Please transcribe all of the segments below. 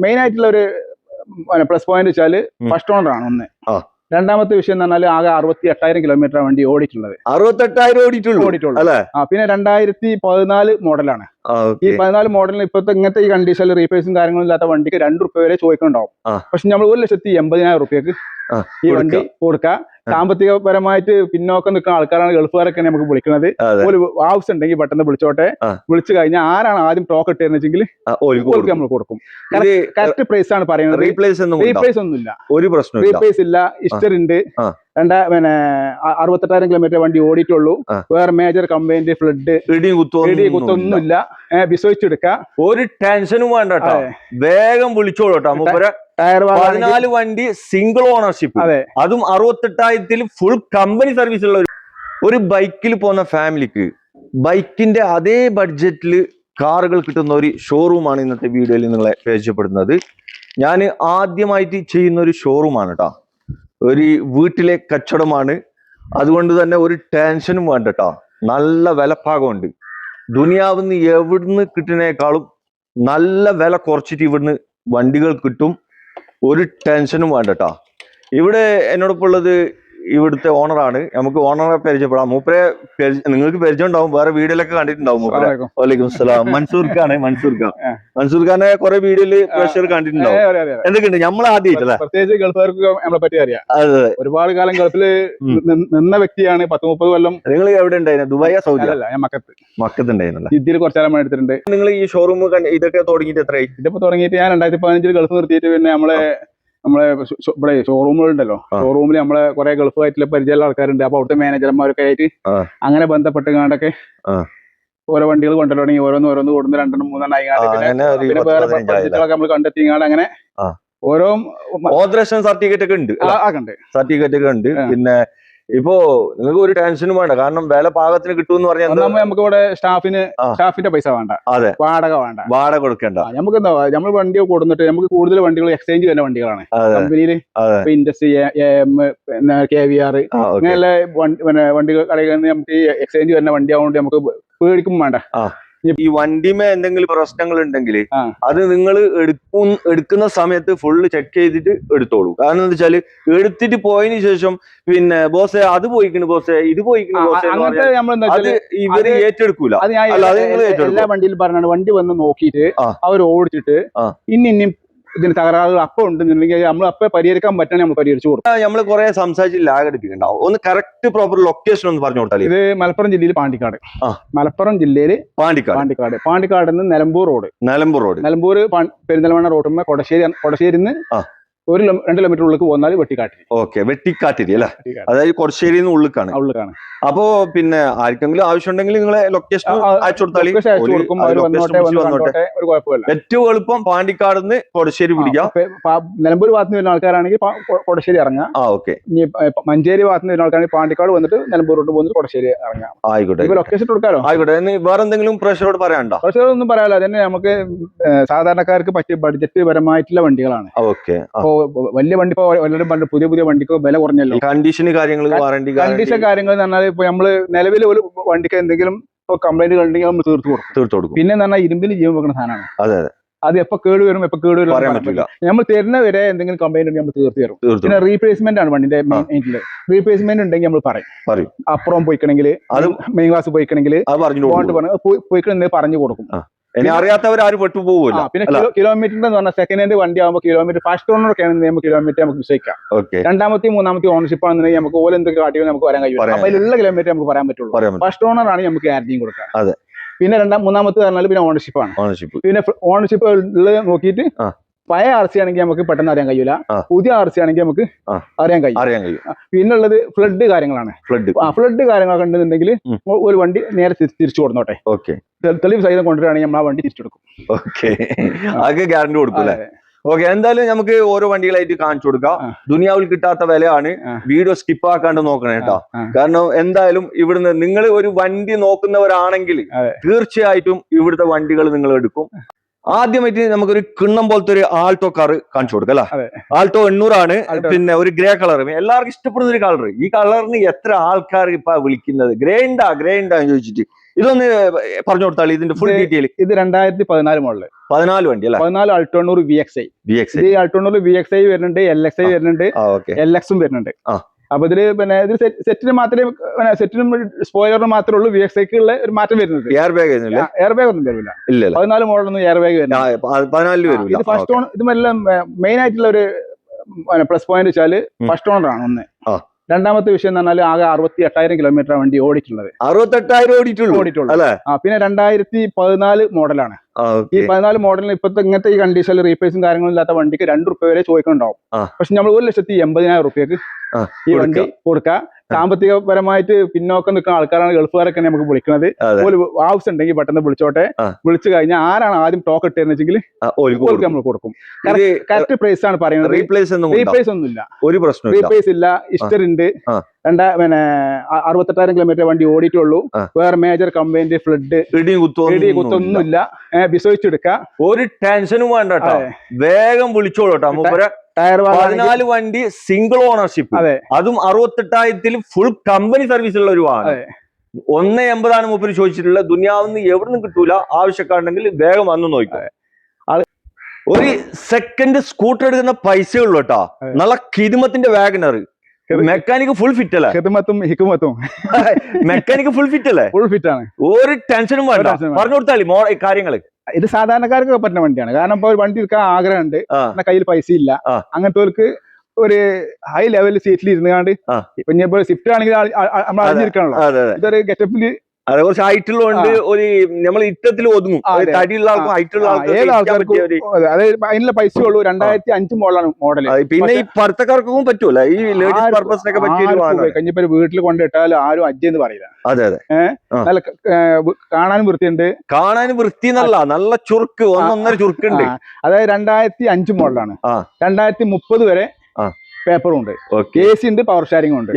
Main ആയിട്ടുള്ള ഒരു plus point വെച്ചാൽ ഫസ്റ്റ് ഓണർ ആണ് ഒന്ന്. രണ്ടാമത്തെ വിഷയം എന്ന് പറഞ്ഞാൽ ആകെ 68,000 കിലോമീറ്റർ വണ്ടി ഓടിയിട്ടുള്ളത്. 68,000 ഓടിയിട്ടുള്ളൂ. പിന്നെ 2014 മോഡലാണ്. ഈ 14 മോഡലിന് ഇപ്പോഴത്തെ ഇങ്ങനത്തെ ഈ കണ്ടീഷനിൽ റീപ്ലേസും കാര്യങ്ങളും ഇല്ലാത്ത വണ്ടിക്ക് ₹2 വരെ ചോദിക്കുന്നുണ്ടാവും. പക്ഷെ നമ്മൾ 1,80,000 ഈ വണ്ടി കൊടുക്കുക. സാമ്പത്തികപരമായിട്ട് പിന്നോക്കം നിൽക്കുന്ന ആൾക്കാരാണ്, ഗൾഫുകാരൊക്കെ നമുക്ക് വിളിക്കുന്നത്. ഒരു ആവശ്യം ഉണ്ടെങ്കിൽ പെട്ടെന്ന് വിളിച്ചോട്ടെ. വിളിച്ചു കഴിഞ്ഞാൽ ആരാണ് ആദ്യം ടോക്ക് ഇട്ടിരുന്നെങ്കിൽ നമ്മൾ കൊടുക്കും. കറക്റ്റ് പ്രൈസ് ആണ് പറയുന്നത്. റീപ്ലേസ് ഒന്നുമില്ല, ഒരു പ്രശ്നം റീപ്ലേസ് ഇല്ല. ഹിസ്റ്ററി ഉണ്ട്. 68,000 കിലോമീറ്റർ വണ്ടി ഓടിയിട്ടുള്ളൂ. വേറെ മേജർ കംപ്ലൈന്റ്, ഫ്ലഡ്, കുത്തൊന്നുമില്ല. വിശ്വസിച്ചെടുക്കാം, ഒരു ടെൻഷനും വേണ്ട. വേഗം വിളിച്ചോളൂട്ടോ. 14 വണ്ടി സിംഗിൾ ഓണർഷിപ്പ്, അതും 68,000 ഫുൾ കമ്പനി സർവീസ് ഉള്ള ഒരു ബൈക്കിൽ പോകുന്ന ഫാമിലിക്ക് ബൈക്കിന്റെ അതേ ബഡ്ജറ്റിൽ കാറുകൾ കിട്ടുന്ന ഒരു ഷോറൂമാണ് ഇന്നത്തെ വീഡിയോയിൽ നിങ്ങളെ പരിചയപ്പെടുന്നത്. ഞാൻ ആദ്യമായിട്ട് ചെയ്യുന്ന ഒരു ഷോറൂമാണ് കേട്ടോ. ഒരു വീട്ടിലെ കച്ചവടമാണ്. അതുകൊണ്ട് തന്നെ ഒരു ടെൻഷനും വേണ്ട കേട്ടോ. നല്ല വിലപ്പാകമുണ്ട്. ദുനിയാവിന്ന് എവിടുന്ന് കിട്ടുന്നേക്കാളും നല്ല വില കുറച്ചിട്ട് ഇവിടുന്ന് വണ്ടികൾ കിട്ടും. ഒരു ടെൻഷനും വേണ്ട കേട്ടോ. ഇവിടെ എന്നോടൊപ്പം ഉള്ളത് ഇവിടുത്തെ ഓണറാണ്. നമുക്ക് ഓണറെ പരിചയപ്പെടാം. മൂപ്പരെ നിങ്ങൾക്ക് പരിചയം ഉണ്ടാവും, വേറെ വീഡിയോയിലൊക്കെ കണ്ടിട്ടുണ്ടാവും. മൂപ്പരെ വലൈക്കും സ്ലാം. മൻസൂർ ഖാനെ കുറെ വീഡിയോയില് പ്രഷർ കണ്ടിട്ടുണ്ടാവും. എന്തൊക്കെയുണ്ട്? നമ്മൾ ആദ്യമായിട്ടല്ലേ, പ്രത്യേകിച്ച് ഗൾഫുകാർക്ക് നമ്മളെ പറ്റി അറിയാം. അതെ, ഒരുപാട് കാലം ഗൾഫില് നിന്ന വ്യക്തിയാണ്. 10-30 കൊല്ലം. നിങ്ങൾ എവിടെ ഉണ്ടായിരുന്നു? Dubai, Saudi? അല്ല, ഞാൻ മക്കത്ത് ഉണ്ടായിരുന്നല്ലോ. ഇതിൽ കുറച്ചാലും എടുത്തിട്ടുണ്ട്. നിങ്ങൾ ഈ ഷോറൂം ഇതൊക്കെ തുടങ്ങിയിട്ട് എത്രയായി? ഇതിപ്പോ തുടങ്ങിയിട്ട് ഞാൻ 2015 ഗൾഫ് നിർത്തിയിട്ട് പിന്നെ നമ്മളെ ഇവിടെ ഷോറൂമുകളുണ്ടല്ലോ, ഷോറൂമിൽ നമ്മളെ കുറെ ഗൾഫായിട്ടുള്ള പരിചയമുള്ള ആൾക്കാരുണ്ട്. അപ്പൊ അവിടുത്തെ മാനേജർമാരൊക്കെ ആയിട്ട് അങ്ങനെ ബന്ധപ്പെട്ട് കണ്ടൊക്കെ ഓരോ വണ്ടികൾ കൊണ്ടു തുടങ്ങി. ഓരോന്ന് കൊടുന്ന് 2-3 പിന്നെ വേറെ ബഡ്ജറ്റുകളൊക്കെ നമ്മൾ കണ്ടെത്തിങ്ങാണ്ട് അങ്ങനെ ഓരോ സർട്ടിഫിക്കറ്റ് ഒക്കെ ഉണ്ട്. സർട്ടിഫിക്കറ്റ് ഒക്കെ ഉണ്ട്. പിന്നെ ഇപ്പോ നിങ്ങൾക്ക് ഒരു ടെൻഷനും വേണ്ട, കാരണം വില പാകത്തിന് കിട്ടുമെന്ന് പറഞ്ഞാൽ നമുക്ക് ഇവിടെ സ്റ്റാഫിന്റെ പൈസ വേണ്ട. അതെ, വാടക കൊടുക്കണ്ട. നമുക്ക് എന്താ, നമ്മൾ വണ്ടി കൊടുത്തിട്ട് നമുക്ക് കൂടുതൽ വണ്ടികൾ എക്സ്ചേഞ്ച് വരുന്ന വണ്ടികളാണ് കമ്പനിയില്. ഇൻഡസ്ട്രി, KVR അങ്ങനെയുള്ള വണ്ടികൾ കടയിൽ നിന്ന് നമുക്ക് എക്സ്ചേഞ്ച് വരുന്ന വണ്ടി ആവുകൊണ്ട് നമുക്ക് പേടിക്കും വേണ്ട. ഈ വണ്ടിമേ എന്തെങ്കിലും പ്രശ്നങ്ങൾ ഉണ്ടെങ്കിൽ അത് നിങ്ങൾ എടുക്കുന്ന സമയത്ത് ഫുള്ള് ചെക്ക് ചെയ്തിട്ട് എടുത്തോളൂ. കാരണം എന്താ വെച്ചാല് എടുത്തിട്ട് പോയതിനു ശേഷം പിന്നെ ബോസെ അത് പോയിക്കണ്, ബോസെ ഇത് പോയിക്കണ്, അത് ഇവര് ഏറ്റെടുക്കൂല. എല്ലാ വണ്ടിയിലും പറഞ്ഞാണ് വണ്ടി വന്ന് നോക്കിയിട്ട് അവർ ഓടിച്ചിട്ട് ഇനിയും ഇതിന് തകരാറുകൾ അപ്പൊ ഉണ്ടെന്നുണ്ടെങ്കിൽ നമ്മൾ അപ്പൊ പരിഹരിക്കാൻ പറ്റണേ നമ്മൾ പരിഹരിച്ചു കൊടുക്കും. നമ്മൾ കുറെ സംസാരിച്ച് ലാഗ് എടുപ്പിക്കുന്നുണ്ടാവും. ഒന്ന് കറക്റ്റ് പ്രോപ്പർ ലൊക്കേഷൻ ഒന്ന് പറഞ്ഞു കൊടുത്താൽ. ഇത് മലപ്പുറം ജില്ലയിൽ പാണ്ടിക്കാട്. മലപ്പുറം ജില്ലയിൽ പാണ്ടിക്കാട് നിന്ന് നിലമ്പൂർ റോഡ് നിലമ്പൂർ പെരിന്തൽമണ്ണ റോഡ് കൊടശ്ശേരിന്ന് 1-2 കിലോമീറ്റർ ഉള്ളിൽ പോന്നാൽ വെട്ടിക്കാട്ടിരി. ഓക്കെ, വെട്ടിക്കാട്ടിരി അല്ലേ? അതായത് കൊടശ്ശേരിന്ന് ഉള്ളിക്കാണ്. അപ്പോ പിന്നെ ആർക്കെങ്കിലും ആവശ്യം ഉണ്ടെങ്കിൽ നിങ്ങളെ ലൊക്കേഷൻ അയച്ചു കൊടുത്താൽ ഏറ്റവും എളുപ്പം പാണ്ടിക്കാട് നിന്ന് കൊടശ്ശേരി പിടിക്കാം. നിലമ്പൂർ ഭാഗത്ത് വരുന്ന ആൾക്കാരാണെങ്കിൽ കൊടശ്ശേരി ഇറങ്ങാം. ഓക്കെ, മഞ്ചേരി ഭാഗത്ത് വരുന്ന ആൾക്കാരാണെങ്കിൽ പാണ്ടിക്കാട് വന്നിട്ട് നിലമ്പൂർ റോഡ് പോകുന്നത് കൊടശ്ശേരി ഇറങ്ങാം. ആയിക്കോട്ടെ, ലൊക്കേഷൻ കൊടുക്കാലോ. ആയിക്കോട്ടെ. വേറെ എന്തെങ്കിലും പ്രഷറോട് പറയാനുണ്ടോ? പ്രഷർ ഒന്നും പറയാലോ. അതന്നെ നമുക്ക് സാധാരണക്കാർക്ക് പറ്റിയ ബഡ്ജറ്റ് പരമായിട്ടുള്ള വണ്ടികളാണ്. ഓക്കെ, വലിയ വണ്ടി ഇപ്പൊ എല്ലാവരും പുതിയ വണ്ടിക്ക് വില കുറഞ്ഞല്ലോ. കണ്ടീഷൻ കാര്യങ്ങൾ എന്ന് പറഞ്ഞാൽ ഇപ്പൊ നമ്മള് നിലവിൽ ഒരു വണ്ടിക്ക് എന്തെങ്കിലും കംപ്ലൈന്റ് ഉണ്ടെങ്കിൽ നമ്മൾ തീർത്തു കൊടുക്കും. പിന്നെ എന്ന് പറഞ്ഞാൽ ഇരുമ്പിന് ജീവൻ വെക്കുന്ന സാധനമാണ്. അത് എപ്പോ കേട് വരും പറയാൻ പറ്റില്ല. നമ്മൾ തരുന്ന വരെ എന്തെങ്കിലും കംപ്ലൈന്റ് ഉണ്ടെങ്കിൽ നമ്മൾ തീർത്ത് തരും. പിന്നെ റീപ്ലേസ്മെന്റ് ആണ് വണ്ടിന്റെ മെയിൻ. റീപ്ലേസ്മെന്റ് ഉണ്ടെങ്കിൽ നമ്മൾ പറയും. അപ്പുറം പോയിക്കണമെങ്കിൽ, മെയിൻ ക്ലാസ് പോയിക്കണമെങ്കിൽ പോയിക്കണമെങ്കിൽ പറഞ്ഞു കൊടുക്കും. ഇനി അറിയാത്തവരാരും പെട്ടുപോകില്ല. പിന്നെ കിലോമീറ്റർ എന്ന് പറഞ്ഞാൽ സെക്കൻഡ് ഹാൻഡ് വണ്ടി ആകുമ്പോൾ കിലോമീറ്റർ ഫസ്റ്റ് ഓണറൊക്കെ ആണെങ്കിൽ കിലോമീറ്റർ നമുക്ക് വിശ്വസിക്കാം. രണ്ടാമത്തെയും മൂന്നാമത്തെയും ഓണർഷിപ്പ് ആണെന്നുണ്ടെങ്കിൽ നമുക്ക് ഓരോ എന്തൊക്കെ കാട്ടിയോ നമുക്ക് പറയാൻ കഴിയും. അപ്പൊ അതിലുള്ള കിലോമീറ്റർ നമുക്ക് പറയാൻ പറ്റുള്ളൂ. ഫസ്റ്റ് ഓണർ ആണ് നമുക്ക് ഗ്യാരണ്ടിയും കൊടുക്കാം. പിന്നെ മൂന്നാമത്തെ പറഞ്ഞാൽ പിന്നെ ഓണർഷിപ്പാണ്. പിന്നെ ഓണർഷിപ്പ് നോക്കിയിട്ട് പഴയ RC ആണെങ്കിൽ നമുക്ക് പെട്ടെന്ന് അറിയാൻ കഴിയില്ല. പുതിയ RC ആണെങ്കിൽ നമുക്ക് അറിയാൻ കഴിയും. പിന്നുള്ളത് ഫ്ലഡ് കാര്യങ്ങളാണ്. ഫ്ലഡ് കാര്യങ്ങളൊക്കെ ഉണ്ടെന്നുണ്ടെങ്കിൽ ഒരു വണ്ടി നേരെ തിരിച്ചു കൊടുന്നോട്ടെ. തെളിവ് സഹിതം കൊണ്ടുവരികയാണെങ്കിൽ നമ്മൾ ആ വണ്ടി തിരിച്ചെടുക്കും. ഓക്കെ, ഗ്യാരണ്ടി കൊടുക്കും. ഓക്കെ, എന്തായാലും നമുക്ക് ഓരോ വണ്ടികളായിട്ട് കാണിച്ചു കൊടുക്കാം. ദുനിയാവിൽ കിട്ടാത്ത വിലയാണ്. വീഡിയോ സ്കിപ്പ് ആക്കാണ്ട് നോക്കണേ കേട്ടോ. കാരണം എന്തായാലും ഇവിടുന്ന് നിങ്ങൾ ഒരു വണ്ടി നോക്കുന്നവരാണെങ്കിൽ തീർച്ചയായിട്ടും ഇവിടുത്തെ വണ്ടികൾ നിങ്ങൾ എടുക്കും. ആദ്യമായിട്ട് നമുക്കൊരു കിണ്ണം പോലത്തെ ഒരു ആൾട്ടോ കാർ കാണിച്ചു കൊടുക്കാം അല്ലെ? ആൾട്ടോ 800 ആണ്. പിന്നെ ഒരു ഗ്രേ കളർ, എല്ലാവർക്കും ഇഷ്ടപ്പെടുന്ന ഒരു കളർ. ഈ കളറിന് എത്ര ആൾക്കാർ ഇപ്പൊ വിളിക്കുന്നത് ഗ്രേ ഉണ്ടാ ചോദിച്ചിട്ട്. ഇതൊന്ന് പറഞ്ഞു കൊടുത്താൽ ഇതിന്റെ ഫുൾ ഡീറ്റെയിൽ. ഇത് 2014 മോഡല്, 14 വണ്ടി അല്ലേ? 14 അൾട്ടോണൂർ VXi. ഇത് അൾട്ടോണൂർ VXi വരുന്നുണ്ട്, LXi വരുന്നുണ്ട്, LXും വരുന്നുണ്ട്. അപ്പൊ ഇതില് പിന്നെ ഇത് സെറ്റിന് മാത്രമേ സെറ്റിനും സ്പോയിലറിനും മാത്രമേ ഉള്ളൂ VXiക്ക് ഉള്ള ഒരു മാറ്റം വരുന്നത്. എയർ ബാഗ് ഒന്നും വരില്ല. 14 മോഡലൊന്നും എയർ ബാഗ് വരുന്നില്ല. ഇത് ഫസ്റ്റ് ഓൺ, ഇതുമെല്ലാം മെയിൻ ആയിട്ടുള്ള ഒരു പ്ലസ് പോയിന്റ് വെച്ചാല് ഫസ്റ്റ് ഓണർ ആണ് ഒന്ന്. രണ്ടാമത്തെ വിഷയം എന്ന് പറഞ്ഞാൽ ആകെ 68,000 കിലോമീറ്റർ വണ്ടി ഓടിയിട്ടുള്ളത്. 68,000 ഓടിയിട്ടുള്ളൂ. പിന്നെ 2014 മോഡലാണ്. ഈ 14 മോഡലിന് ഇപ്പോഴത്തെ ഇങ്ങനത്തെ ഈ കണ്ടീഷനിൽ റീപ്ലേസും കാര്യങ്ങളും ഇല്ലാത്ത വണ്ടിക്ക് 2 രൂപ വരെ ചോദിക്കുന്നുണ്ടാവും. പക്ഷെ നമ്മൾ 1,80,000 രൂപയ്ക്ക് ഈ വണ്ടി കൊടുക്കുക. സാമ്പത്തികപരമായിട്ട് പിന്നോക്കം നിൽക്കുന്ന ആൾക്കാരാണ് ഗൾഫുകാരൊക്കെ നമുക്ക് വിളിക്കുന്നത്. ആവശ്യം ഉണ്ടെങ്കിൽ പെട്ടെന്ന് വിളിച്ചോട്ടെ. വിളിച്ചു കഴിഞ്ഞാൽ ആരാണ് ആദ്യം ടോക്ക് ഇട്ടെന്ന് വെച്ചെങ്കിൽ നമ്മൾ കൊടുക്കും. കറക്റ്റ് പ്രൈസ് ആണ് പറയുന്നത്. റീപ്ലേസ് ഒന്നുമില്ല, ഒരു പ്രശ്നം റീപ്ലേസ് ഇല്ല. ഹിസ്റ്ററി ഉണ്ട്. പിന്നെ 68,000 കിലോമീറ്റർ വണ്ടി ഓടിയിട്ടുള്ളൂ. വേറെ മേജർ കംപ്ലൈന്റ്, ഫ്ലഡ്, കുത്തൊന്നുമില്ല. വിശ്വസിച്ചെടുക്കുക, ഒരു ടെൻഷനും വേണ്ട. വേഗം വിളിച്ചോളൂട്ടോ. 14 വണ്ടി സിംഗിൾ ഓണർഷിപ്പ്, അതും 68,000 ഫുൾ കമ്പനി സർവീസ് ഉള്ള ഒരു വാഹനം. 180 മൂപ്പര് ചോദിച്ചിട്ടുള്ള. ദുനിയാവിന്ന് എവിടെ നിന്ന് കിട്ടൂല. ആവശ്യക്കാരുണ്ടെങ്കിൽ വേഗം വന്നു നോക്കാം. ഒരു സെക്കൻഡ് സ്കൂട്ടർ എടുക്കുന്ന പൈസ ഉള്ളൂ കേട്ടോ. നല്ല കിദ്മത്തിന്റെ വാഗനർ. മെക്കാനിക് ഫുൾ ഫിറ്റ് അല്ലേ? മെക്കാനിക് ഫുൾ ഫിറ്റ് അല്ലേ? ഫുൾ ഫിറ്റ് ആണ്. ഒരു ടെൻഷനും വേണ്ട. പറഞ്ഞു കൊടുത്താലേ കാര്യങ്ങള്. ഇത് സാധാരണക്കാർക്ക് പറ്റുന്ന വണ്ടിയാണ്. കാരണം ഇപ്പൊ വണ്ടി എടുക്കാൻ ആഗ്രഹമുണ്ട്, കയ്യിൽ പൈസ ഇല്ല, അങ്ങനത്തെ ഒരു ഹൈ ലെവൽ സീറ്റിൽ ഇരുന്നാണ്ട് ഇപ്പൊ സ്വിഫ്റ്റ് ആണെങ്കിൽ നമ്മൾ അറിഞ്ഞിരിക്കണല്ലോ. ഇതൊരു ഗെറ്റപ്പില് അതെ, കുറച്ച് ഹൈറ്റുള്ളതുകൊണ്ട് ഒരു നമ്മൾ ഇട്ടത്തിൽ ഒതുങ്ങും. തടിയുള്ള ആൾക്കും ഹൈറ്റുള്ള ആൾക്കും അതിനുള്ള പൈസ ഉള്ളൂ. 2005 മോഡലാണ് മോഡൽ. പിന്നെ ഈ ഭർത്തക്കാർക്കും പറ്റൂല, ഈ ലേഡീസ് പർപ്പസിനൊക്കെ പറ്റിയ. കഴിഞ്ഞപ്പോ വീട്ടിൽ കൊണ്ടിട്ടാലും ആരും അജ്ജെന്ന് പറയില്ല. അതെ അതെ. നല്ല കാണാനും വൃത്തിയുണ്ട്. കാണാനും വൃത്തി എന്നല്ല, നല്ല ചുർക്ക്, 1.5 ചുർക്കുണ്ട്. അതായത് 2005 മോഡലാണ്. 2030 വരെ പേപ്പറും ഉണ്ട്. AC ഉണ്ട്, പവർ ഷെയറിംഗ് ഉണ്ട്.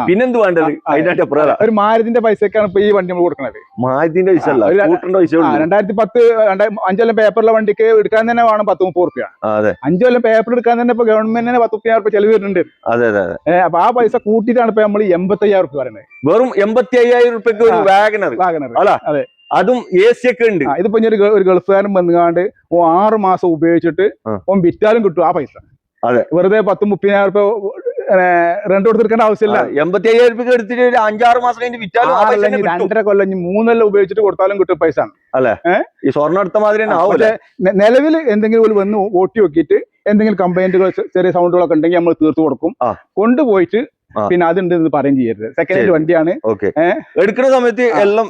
പിന്നെന്ത് വേണ്ടത്? ഒരു മാരുതിന്റെ പൈസക്കാണ് ഇപ്പൊ ഈ വണ്ടി നമ്മൾ കൊടുക്കുന്നത്. മാരുതിന്റെ 2010 5 പേപ്പറുള്ള വണ്ടിക്ക് എടുക്കാൻ തന്നെ വേണം 10-30 രൂപ. 5 കൊല്ലം പേപ്പർ എടുക്കാൻ തന്നെ ഇപ്പൊ ഗവൺമെന്റിന് 10-30,000 രൂപ ചെലവ് വരുന്നുണ്ട്. അപ്പൊ ആ പൈസ കൂട്ടിയിട്ടാണ് ഇപ്പൊ നമ്മൾ 85,000 രൂപ പറയുന്നത്. വെറും 85,000 രൂപയ്ക്ക് ഒരു വാഗനർ. അതെ, അതും AC ഒക്കെ ഉണ്ട്. ഇതിപ്പോ ഒരു ഗൾഫുകാരൻ വന്നുകാണ്ട് 6 മാസം ഉപയോഗിച്ചിട്ട് വിറ്റാലും കിട്ടും ആ പൈസ. അതെ, വെറുതെ 10-30,000 രൂപ റെന്റ് കൊടുത്തിരിക്കേണ്ട ആവശ്യമില്ല. 85,000 രൂപ എടുത്തിട്ട് 5-6 മാസം കഴിഞ്ഞ് വിറ്റാലും 2.5 കൊല്ലം 3 കൊല്ലം ഉപയോഗിച്ചിട്ട് കൊടുത്താലും കിട്ടും പൈസ അല്ലെ? ഈ സ്വർണ്ണം എടുത്ത മാതിരി തന്നെ ആവും. നിലവിൽ എന്തെങ്കിലും വന്ന് ഓട്ടി നോക്കിയിട്ട് എന്തെങ്കിലും കംപ്ലൈന്റുകൾ, ചെറിയ സൗണ്ടുകളൊക്കെ ഉണ്ടെങ്കിൽ നമ്മൾ തീർത്തു കൊടുക്കും. കൊണ്ടുപോയിട്ട് പിന്നെ അതുണ്ട് പറയും ചെയ്യരുത്. സെക്കൻഡ് ഹാൻഡ് വണ്ടിയാണ്. എടുക്കുന്ന സമയത്ത് എല്ലാം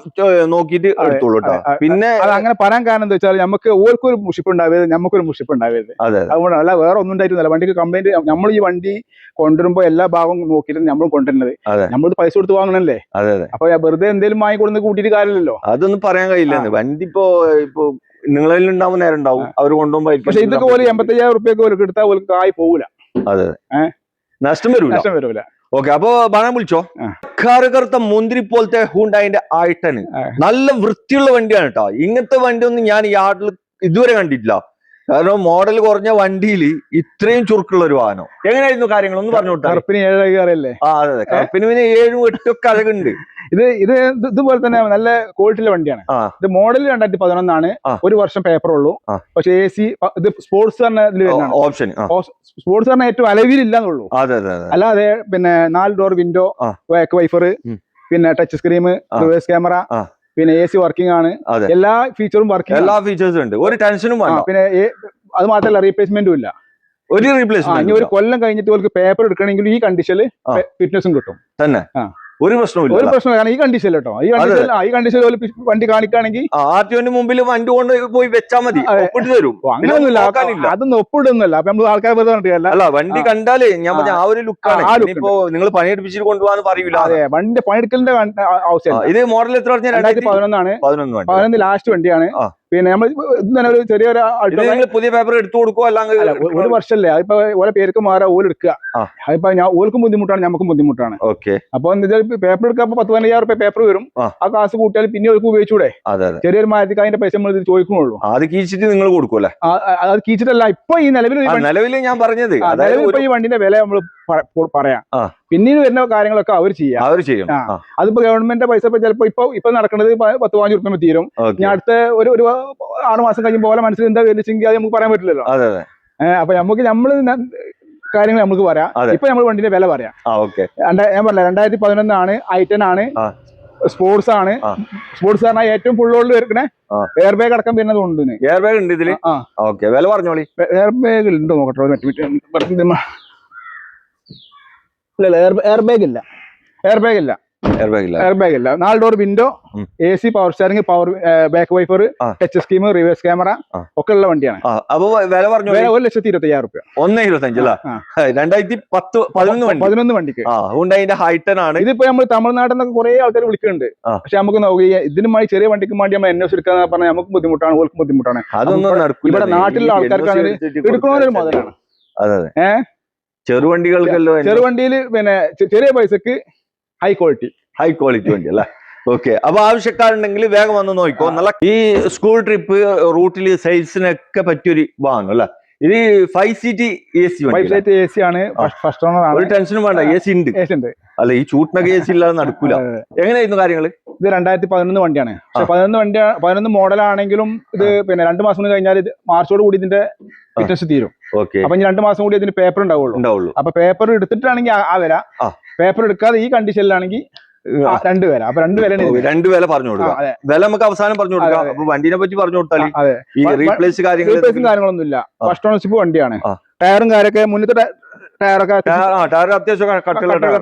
നോക്കിയിട്ട് എടുത്തോളൂ. പിന്നെ അത് അങ്ങനെ പറയാൻ കാരണം എന്താ വെച്ചാൽ നമുക്ക് ഓർക്കൊരു മുഷിപ്പ് ഉണ്ടാവരുത്, നമുക്കൊരു മുഷിപ്പ് ഉണ്ടാവരുത്. അതുകൊണ്ടാണ്, അല്ല വേറെ ഒന്നും ഉണ്ടായിരുന്നില്ല. വണ്ടിക്ക് കംപ്ലൈന്റ് നമ്മൾ ഈ വണ്ടി കൊണ്ടുവരുമ്പോ എല്ലാ ഭാഗവും നോക്കിയിട്ട് നമ്മൾ കൊണ്ടുവരുന്നത്. നമ്മൾ പൈസ കൊടുത്ത് വാങ്ങണല്ലേ. അപ്പൊ വെറുതെ എന്തെങ്കിലും വാങ്ങി കൊടുത്ത് കൂട്ടിയിട്ട് കാര്യമില്ലല്ലോ. അതൊന്നും പറയാൻ കഴിയില്ല. വണ്ടി ഇപ്പൊ നിങ്ങളിൽ ഉണ്ടാവും, നേരം ഉണ്ടാവും, അവർ കൊണ്ടുപോകുമ്പോ. പക്ഷെ ഇതൊക്കെ പോലെ 85,000 രൂപയ്ക്ക് എടുത്താൽ ഒരു കായ് പോകൂല. അതെ, നഷ്ടം വരൂല. ഓക്കെ, അപ്പൊ ബാണ വിളിച്ചോ. കറുകറുത്ത മുന്തിരി പോലത്തെ ഹുണ്ടായിന്റെ i10 നല്ല വൃത്തിയുള്ള വണ്ടിയാണ് കേട്ടോ. ഇങ്ങനത്തെ വണ്ടി ഒന്നും ഞാൻ യാർഡിൽ ഇതുവരെ കണ്ടിട്ടില്ല. കാരണം മോഡൽ കുറഞ്ഞ വണ്ടിയിൽ ഇത്രയും ചുരുക്കുള്ള ഒരു വാഹനം. എങ്ങനെയായിരുന്നു കാര്യങ്ങൾ ഒന്ന് പറഞ്ഞു കൊടുത്താൽ? കറുപ്പിന് 7 അറിയല്ലേ? അതെ, കറുപ്പിന് 7-8 ഒക്കെ അഴകുണ്ട്. ഇതുപോലെ തന്നെ നല്ല ക്വാളിറ്റിയുള്ള വണ്ടിയാണ്. ഇത് മോഡൽ 2011 ആണ്. 1 വർഷം പേപ്പർ ഉള്ളൂ. പക്ഷെ AC ഇത് സ്പോർട്സ് ഓപ്ഷൻ. സ്പോർട്സ് പറഞ്ഞാൽ ഏറ്റവും അലവിലില്ലെന്നുള്ളൂ. അല്ലാതെ പിന്നെ 4 ഡോർ വിൻഡോ, ബാക്ക് വൈഫർ, പിന്നെ ടച്ച് സ്ക്രീൻ, റിവേഴ്സ് ക്യാമറ, പിന്നെ AC വർക്കിംഗ് ആണ്. എല്ലാ ഫീച്ചറും വർക്കിംഗ്, എല്ലാ ഫീച്ചേഴ്സും ഉണ്ട്. ഒരു ടെൻഷനും വേണ്ട. പിന്നെ അത് മാത്രമല്ല റീപ്ലേസ്മെന്റും ഇല്ല. ഒരു റീപ്ലേസ്മെന്റ്. ഇനി 1 കൊല്ലം കഴിഞ്ഞിട്ട് അവർക്ക് പേപ്പർ എടുക്കണമെങ്കിൽ ഈ കണ്ടീഷനിൽ ഫിറ്റ്നസും കിട്ടും തന്നെ. ഒരു പ്രശ്നമില്ല. ഒരു പ്രശ്നം കാരണം ഈ കണ്ടീഷൻ കേട്ടോ. ഈ കണ്ടീഷൻ വണ്ടി കാണിക്കുകയാണെങ്കിൽ ആർടിഒന്റെ മുമ്പിൽ വണ്ടി കൊണ്ട് പോയി വെച്ചാൽ മതി, ഒപ്പിട്ട് തരും. അങ്ങനെയൊന്നുമില്ല, അതൊന്നും ഒപ്പിടുന്നില്ല. അപ്പൊ നമ്മൾ ആൾക്കാർ അല്ല, വണ്ടി കണ്ടാലേ ഞാൻ പറഞ്ഞ ആ ഒരു ലുക്കാണ്. ഇപ്പോ നിങ്ങൾ പണിയെടുപ്പിച്ചിട്ട് കൊണ്ടുപോകാന്ന് പറയൂല. അതെ, വണ്ടി പണിയെടുക്കലിന്റെ ആവശ്യം. ഇത് മോഡൽ എത്ര പറഞ്ഞാൽ 2011 ആണ്. 11 ലാസ്റ്റ് വണ്ടിയാണ്. പിന്നെ നമ്മൾ ഒരു ചെറിയൊരു പുതിയ പേപ്പർ എടുത്തു കൊടുക്കുക. അല്ലെങ്കിൽ 1 വർഷമല്ലേ, അതിപ്പോ ഓരോ പേർക്ക് മാറാ ഓല് എടുക്കുക. അതിപ്പോ ഓൽക്കും ബുദ്ധിമുട്ടാണ്, നമുക്കും ബുദ്ധിമുട്ടാണ്. അപ്പൊ പേപ്പർ എടുക്കാൻ 10-15,000 രൂപ പേപ്പർ വരും. ആ കാശ് കൂട്ടിയാൽ പിന്നെ അവർക്ക് ഉപയോഗിച്ചൂടെ? ചെറിയൊരു മാറ്റി അതിന്റെ പൈസ നമ്മൾ ചോദിക്കുന്നുള്ളൂ. അത് കീച്ചിട്ട് നിങ്ങൾ കൊടുക്കൂല്ലേ? അത് കീച്ചിട്ടല്ല. ഇപ്പൊ ഈ നിലവിൽ ഞാൻ പറഞ്ഞത്, ഇപ്പൊ ഈ വണ്ടിന്റെ വില നമ്മൾ പറയാം. പിന്നീട് വരുന്ന കാര്യങ്ങളൊക്കെ അവർ ചെയ്യും. അതിപ്പോ ഗവൺമെന്റ് പൈസ ചിലപ്പോ ഇപ്പൊ നടക്കുന്നത് 10-15 റുപ്യ തീരും. ഞാൻ അടുത്ത ഒരു 6 മാസം കഴിയുമ്പോൾ പോലെ മനസ്സിൽ എന്താ വരുന്നെങ്കിൽ അത് നമുക്ക് പറയാൻ പറ്റില്ലല്ലോ. അപ്പൊ നമ്മള് കാര്യങ്ങൾ നമുക്ക് പറയാം. ഇപ്പൊ നമ്മൾ വണ്ടിന്റെ വില പറയാം. ഞാൻ പറഞ്ഞ 2011 I10 ആണ്, സ്പോർട്സ് ആണ്. സ്പോർട്സ് പറഞ്ഞാൽ ഏറ്റവും ഫുൾ ഓൾഡ് വരുന്ന എയർ ബാഗ് അടക്കം വരുന്നത് ഉണ്ട്. എയർ ബാഗ് ഉണ്ട് ഇതില്. വില പറഞ്ഞോളി. എയർ ബാഗ് ഉണ്ടോ നോക്കട്ടെ. എയർ ബാഗ് ഇല്ല. എയർ ബാഗ് ഇല്ല. 4 door window, AC, power steering, power back wiper, touch scheme, reverse camera ഒക്കെ ഉള്ള വണ്ടിയാണ്. അപ്പൊ വില പറഞ്ഞു 1,25,000 റുപ്യ. 1,25,000 വണ്ടിക്ക്. I10 ആണ്. ഇതിപ്പോ നമ്മൾ തമിഴ്നാട്ടിൽ നിന്നൊക്കെ കുറെ ആൾക്കാർ വിളിക്കുന്നുണ്ട്. പക്ഷെ നമുക്ക് ഇതിനുമായി ചെറിയ വണ്ടിക്ക് വേണ്ടി നമ്മൾ NOC എടുക്കാന്ന് പറഞ്ഞാൽ നമുക്ക് ബുദ്ധിമുട്ടാണ്, ഓർക്ക് ബുദ്ധിമുട്ടാണ്. ഇവിടെ നാട്ടിലുള്ള ആൾക്കാർക്ക് എടുക്കണൊരു മുതലാണ്. ചെറുവണ്ടിയിൽ പിന്നെ ചെറിയ പൈസക്ക് ഹൈ ക്വാളിറ്റി വണ്ടി അല്ലേ. ഓക്കെ. അപ്പൊ ആവശ്യക്കാരുണ്ടെങ്കിൽ വേഗം വന്ന് നോക്കിക്കോ. നല്ല ഈ സ്കൂൾ ട്രിപ്പ് റൂട്ടിൽ സെയിൽസിനൊക്കെ പറ്റിയൊരു വാങ്ങും അല്ലെ. ഇത് 5 സീറ്റ് AC ആണ്. ഫസ്റ്റ് ഓണർ ആണ്. ഒരു ടെൻഷനും വേണ്ട. AC ഉണ്ട്. അല്ല ഈ ചൂട്ടിനൊക്കെ AC ഇല്ലാതെ നടക്കൂല. എങ്ങനെയായിരുന്നു കാര്യങ്ങള്? ഇത് 2011 വണ്ടിയാണ്. പക്ഷെ 11 മോഡലാണെങ്കിലും ഇത് പിന്നെ 2 മാസം കഴിഞ്ഞാൽ മാർച്ചോട് കൂടി ഇതിന്റെ ഫിറ്റ്നസ് തീരും. അപ്പൊ ഇനി 2 മാസം കൂടി ഇതിന് പേപ്പർ ഉണ്ടാവുള്ളൂ. അപ്പൊ പേപ്പർ എടുത്തിട്ടാണെങ്കിൽ ആ വില, പേപ്പർ എടുക്കാതെ ഈ കണ്ടീഷനിലാണെങ്കിൽ 2 വില. അപ്പൊ 2 വില പറഞ്ഞു കൊടുക്കാം. വില നമുക്ക് അവസാനം പറഞ്ഞു കൊടുക്കാം. അപ്പൊ വണ്ടിനെ പറ്റി പറഞ്ഞു കൊടുത്താൽ റീപ്ലേസ് കാര്യങ്ങളൊന്നും ഇല്ല. ഫസ്റ്റ് ഓണർഷിപ്പ് വണ്ടിയാണ്. ടയറും കാര്യമൊക്കെ മുന്നത്തെ ടയറൊക്കെ അത്യാവശ്യം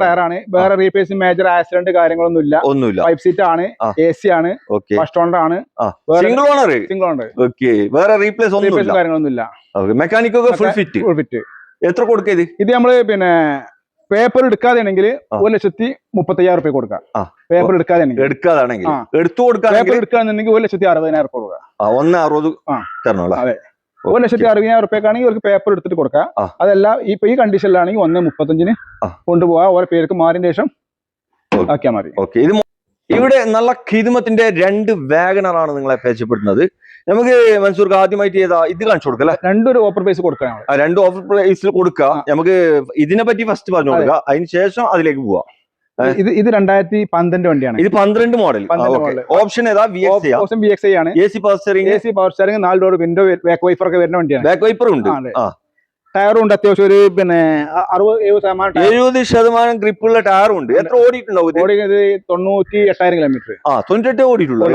ടയറാണ്. വേറെ റീപ്ലേസ് മേജർ ആക്സിഡന്റ് കാര്യങ്ങളൊന്നും ഇല്ല. 5 സീറ്റ് ആണ്. AC ആണ്. ഫസ്റ്റ് ഓണർ ആണ്. Single owner. വേറെ റീപ്ലേസ് കാര്യങ്ങളൊന്നും ഇല്ല. Mechanic full fit. എത്ര കൊടുക്കുക ഇത് നമ്മള് പിന്നെ പേപ്പർ എടുക്കാതെയാണെങ്കിൽ 1,35,000 റുപ്യ കൊടുക്കാം. പേപ്പർ എടുക്കാതെയാണെങ്കിൽ പേപ്പർ എടുക്കാന്നുണ്ടെങ്കിൽ 1,60,000 കൊടുക്കുക. 1,60,000 തരണോ? അതെ, 1,60,000 റുപ്യക്കാണെങ്കിൽ അവർക്ക് പേപ്പർ എടുത്തിട്ട് കൊടുക്കാം. അതല്ല ഇപ്പൊ ഈ കണ്ടീഷനിലാണെങ്കിൽ 1,35,000 കൊണ്ടുപോകാം. ഓരോ പേർക്ക് മാറിയ ശേഷം ആക്കിയാൽ മതി. ഇവിടെ നല്ല ഖിദ്മത്തിന്റെ 2 വാഗണറാണ് നിങ്ങളെ പരിചയപ്പെടുന്നത്. നമുക്ക് മൻസൂർക്ക് ആദ്യമായിട്ട് ഇത് കാണിച്ചു കൊടുക്കാം. 2 ഓഫർ പ്രൈസ് കൊടുക്കാം. 2 ഓഫർ പ്രൈസിൽ കൊടുക്കാം. നമുക്ക് ഇതിനെ പറ്റി ഫസ്റ്റ് പറഞ്ഞു കൊടുക്കാം, അതിന് ശേഷം അതിലേക്ക് പോവാം. ഇത് 2012 വണ്ടിയാണ്. ഇത് 12 മോഡൽ. ഓപ്ഷൻ ഏതാ? VXI ആണ്. AC power steering, 4 door window, back wiper ഒക്കെ വരുന്ന വണ്ടിയാണ്. ബാക്ക് വൈപ്പർ ഉണ്ട്. ടയറും ഉണ്ട്. അത്യാവശ്യം ഒരു പിന്നെ 70% ഗ്രിപ്പുള്ള ടയറും ഉണ്ട്. എത്ര ഓടിയിട്ടുണ്ടാവും? 98,000 കിലോമീറ്റർ. 98 ഓടിയിട്ടുള്ളൂ.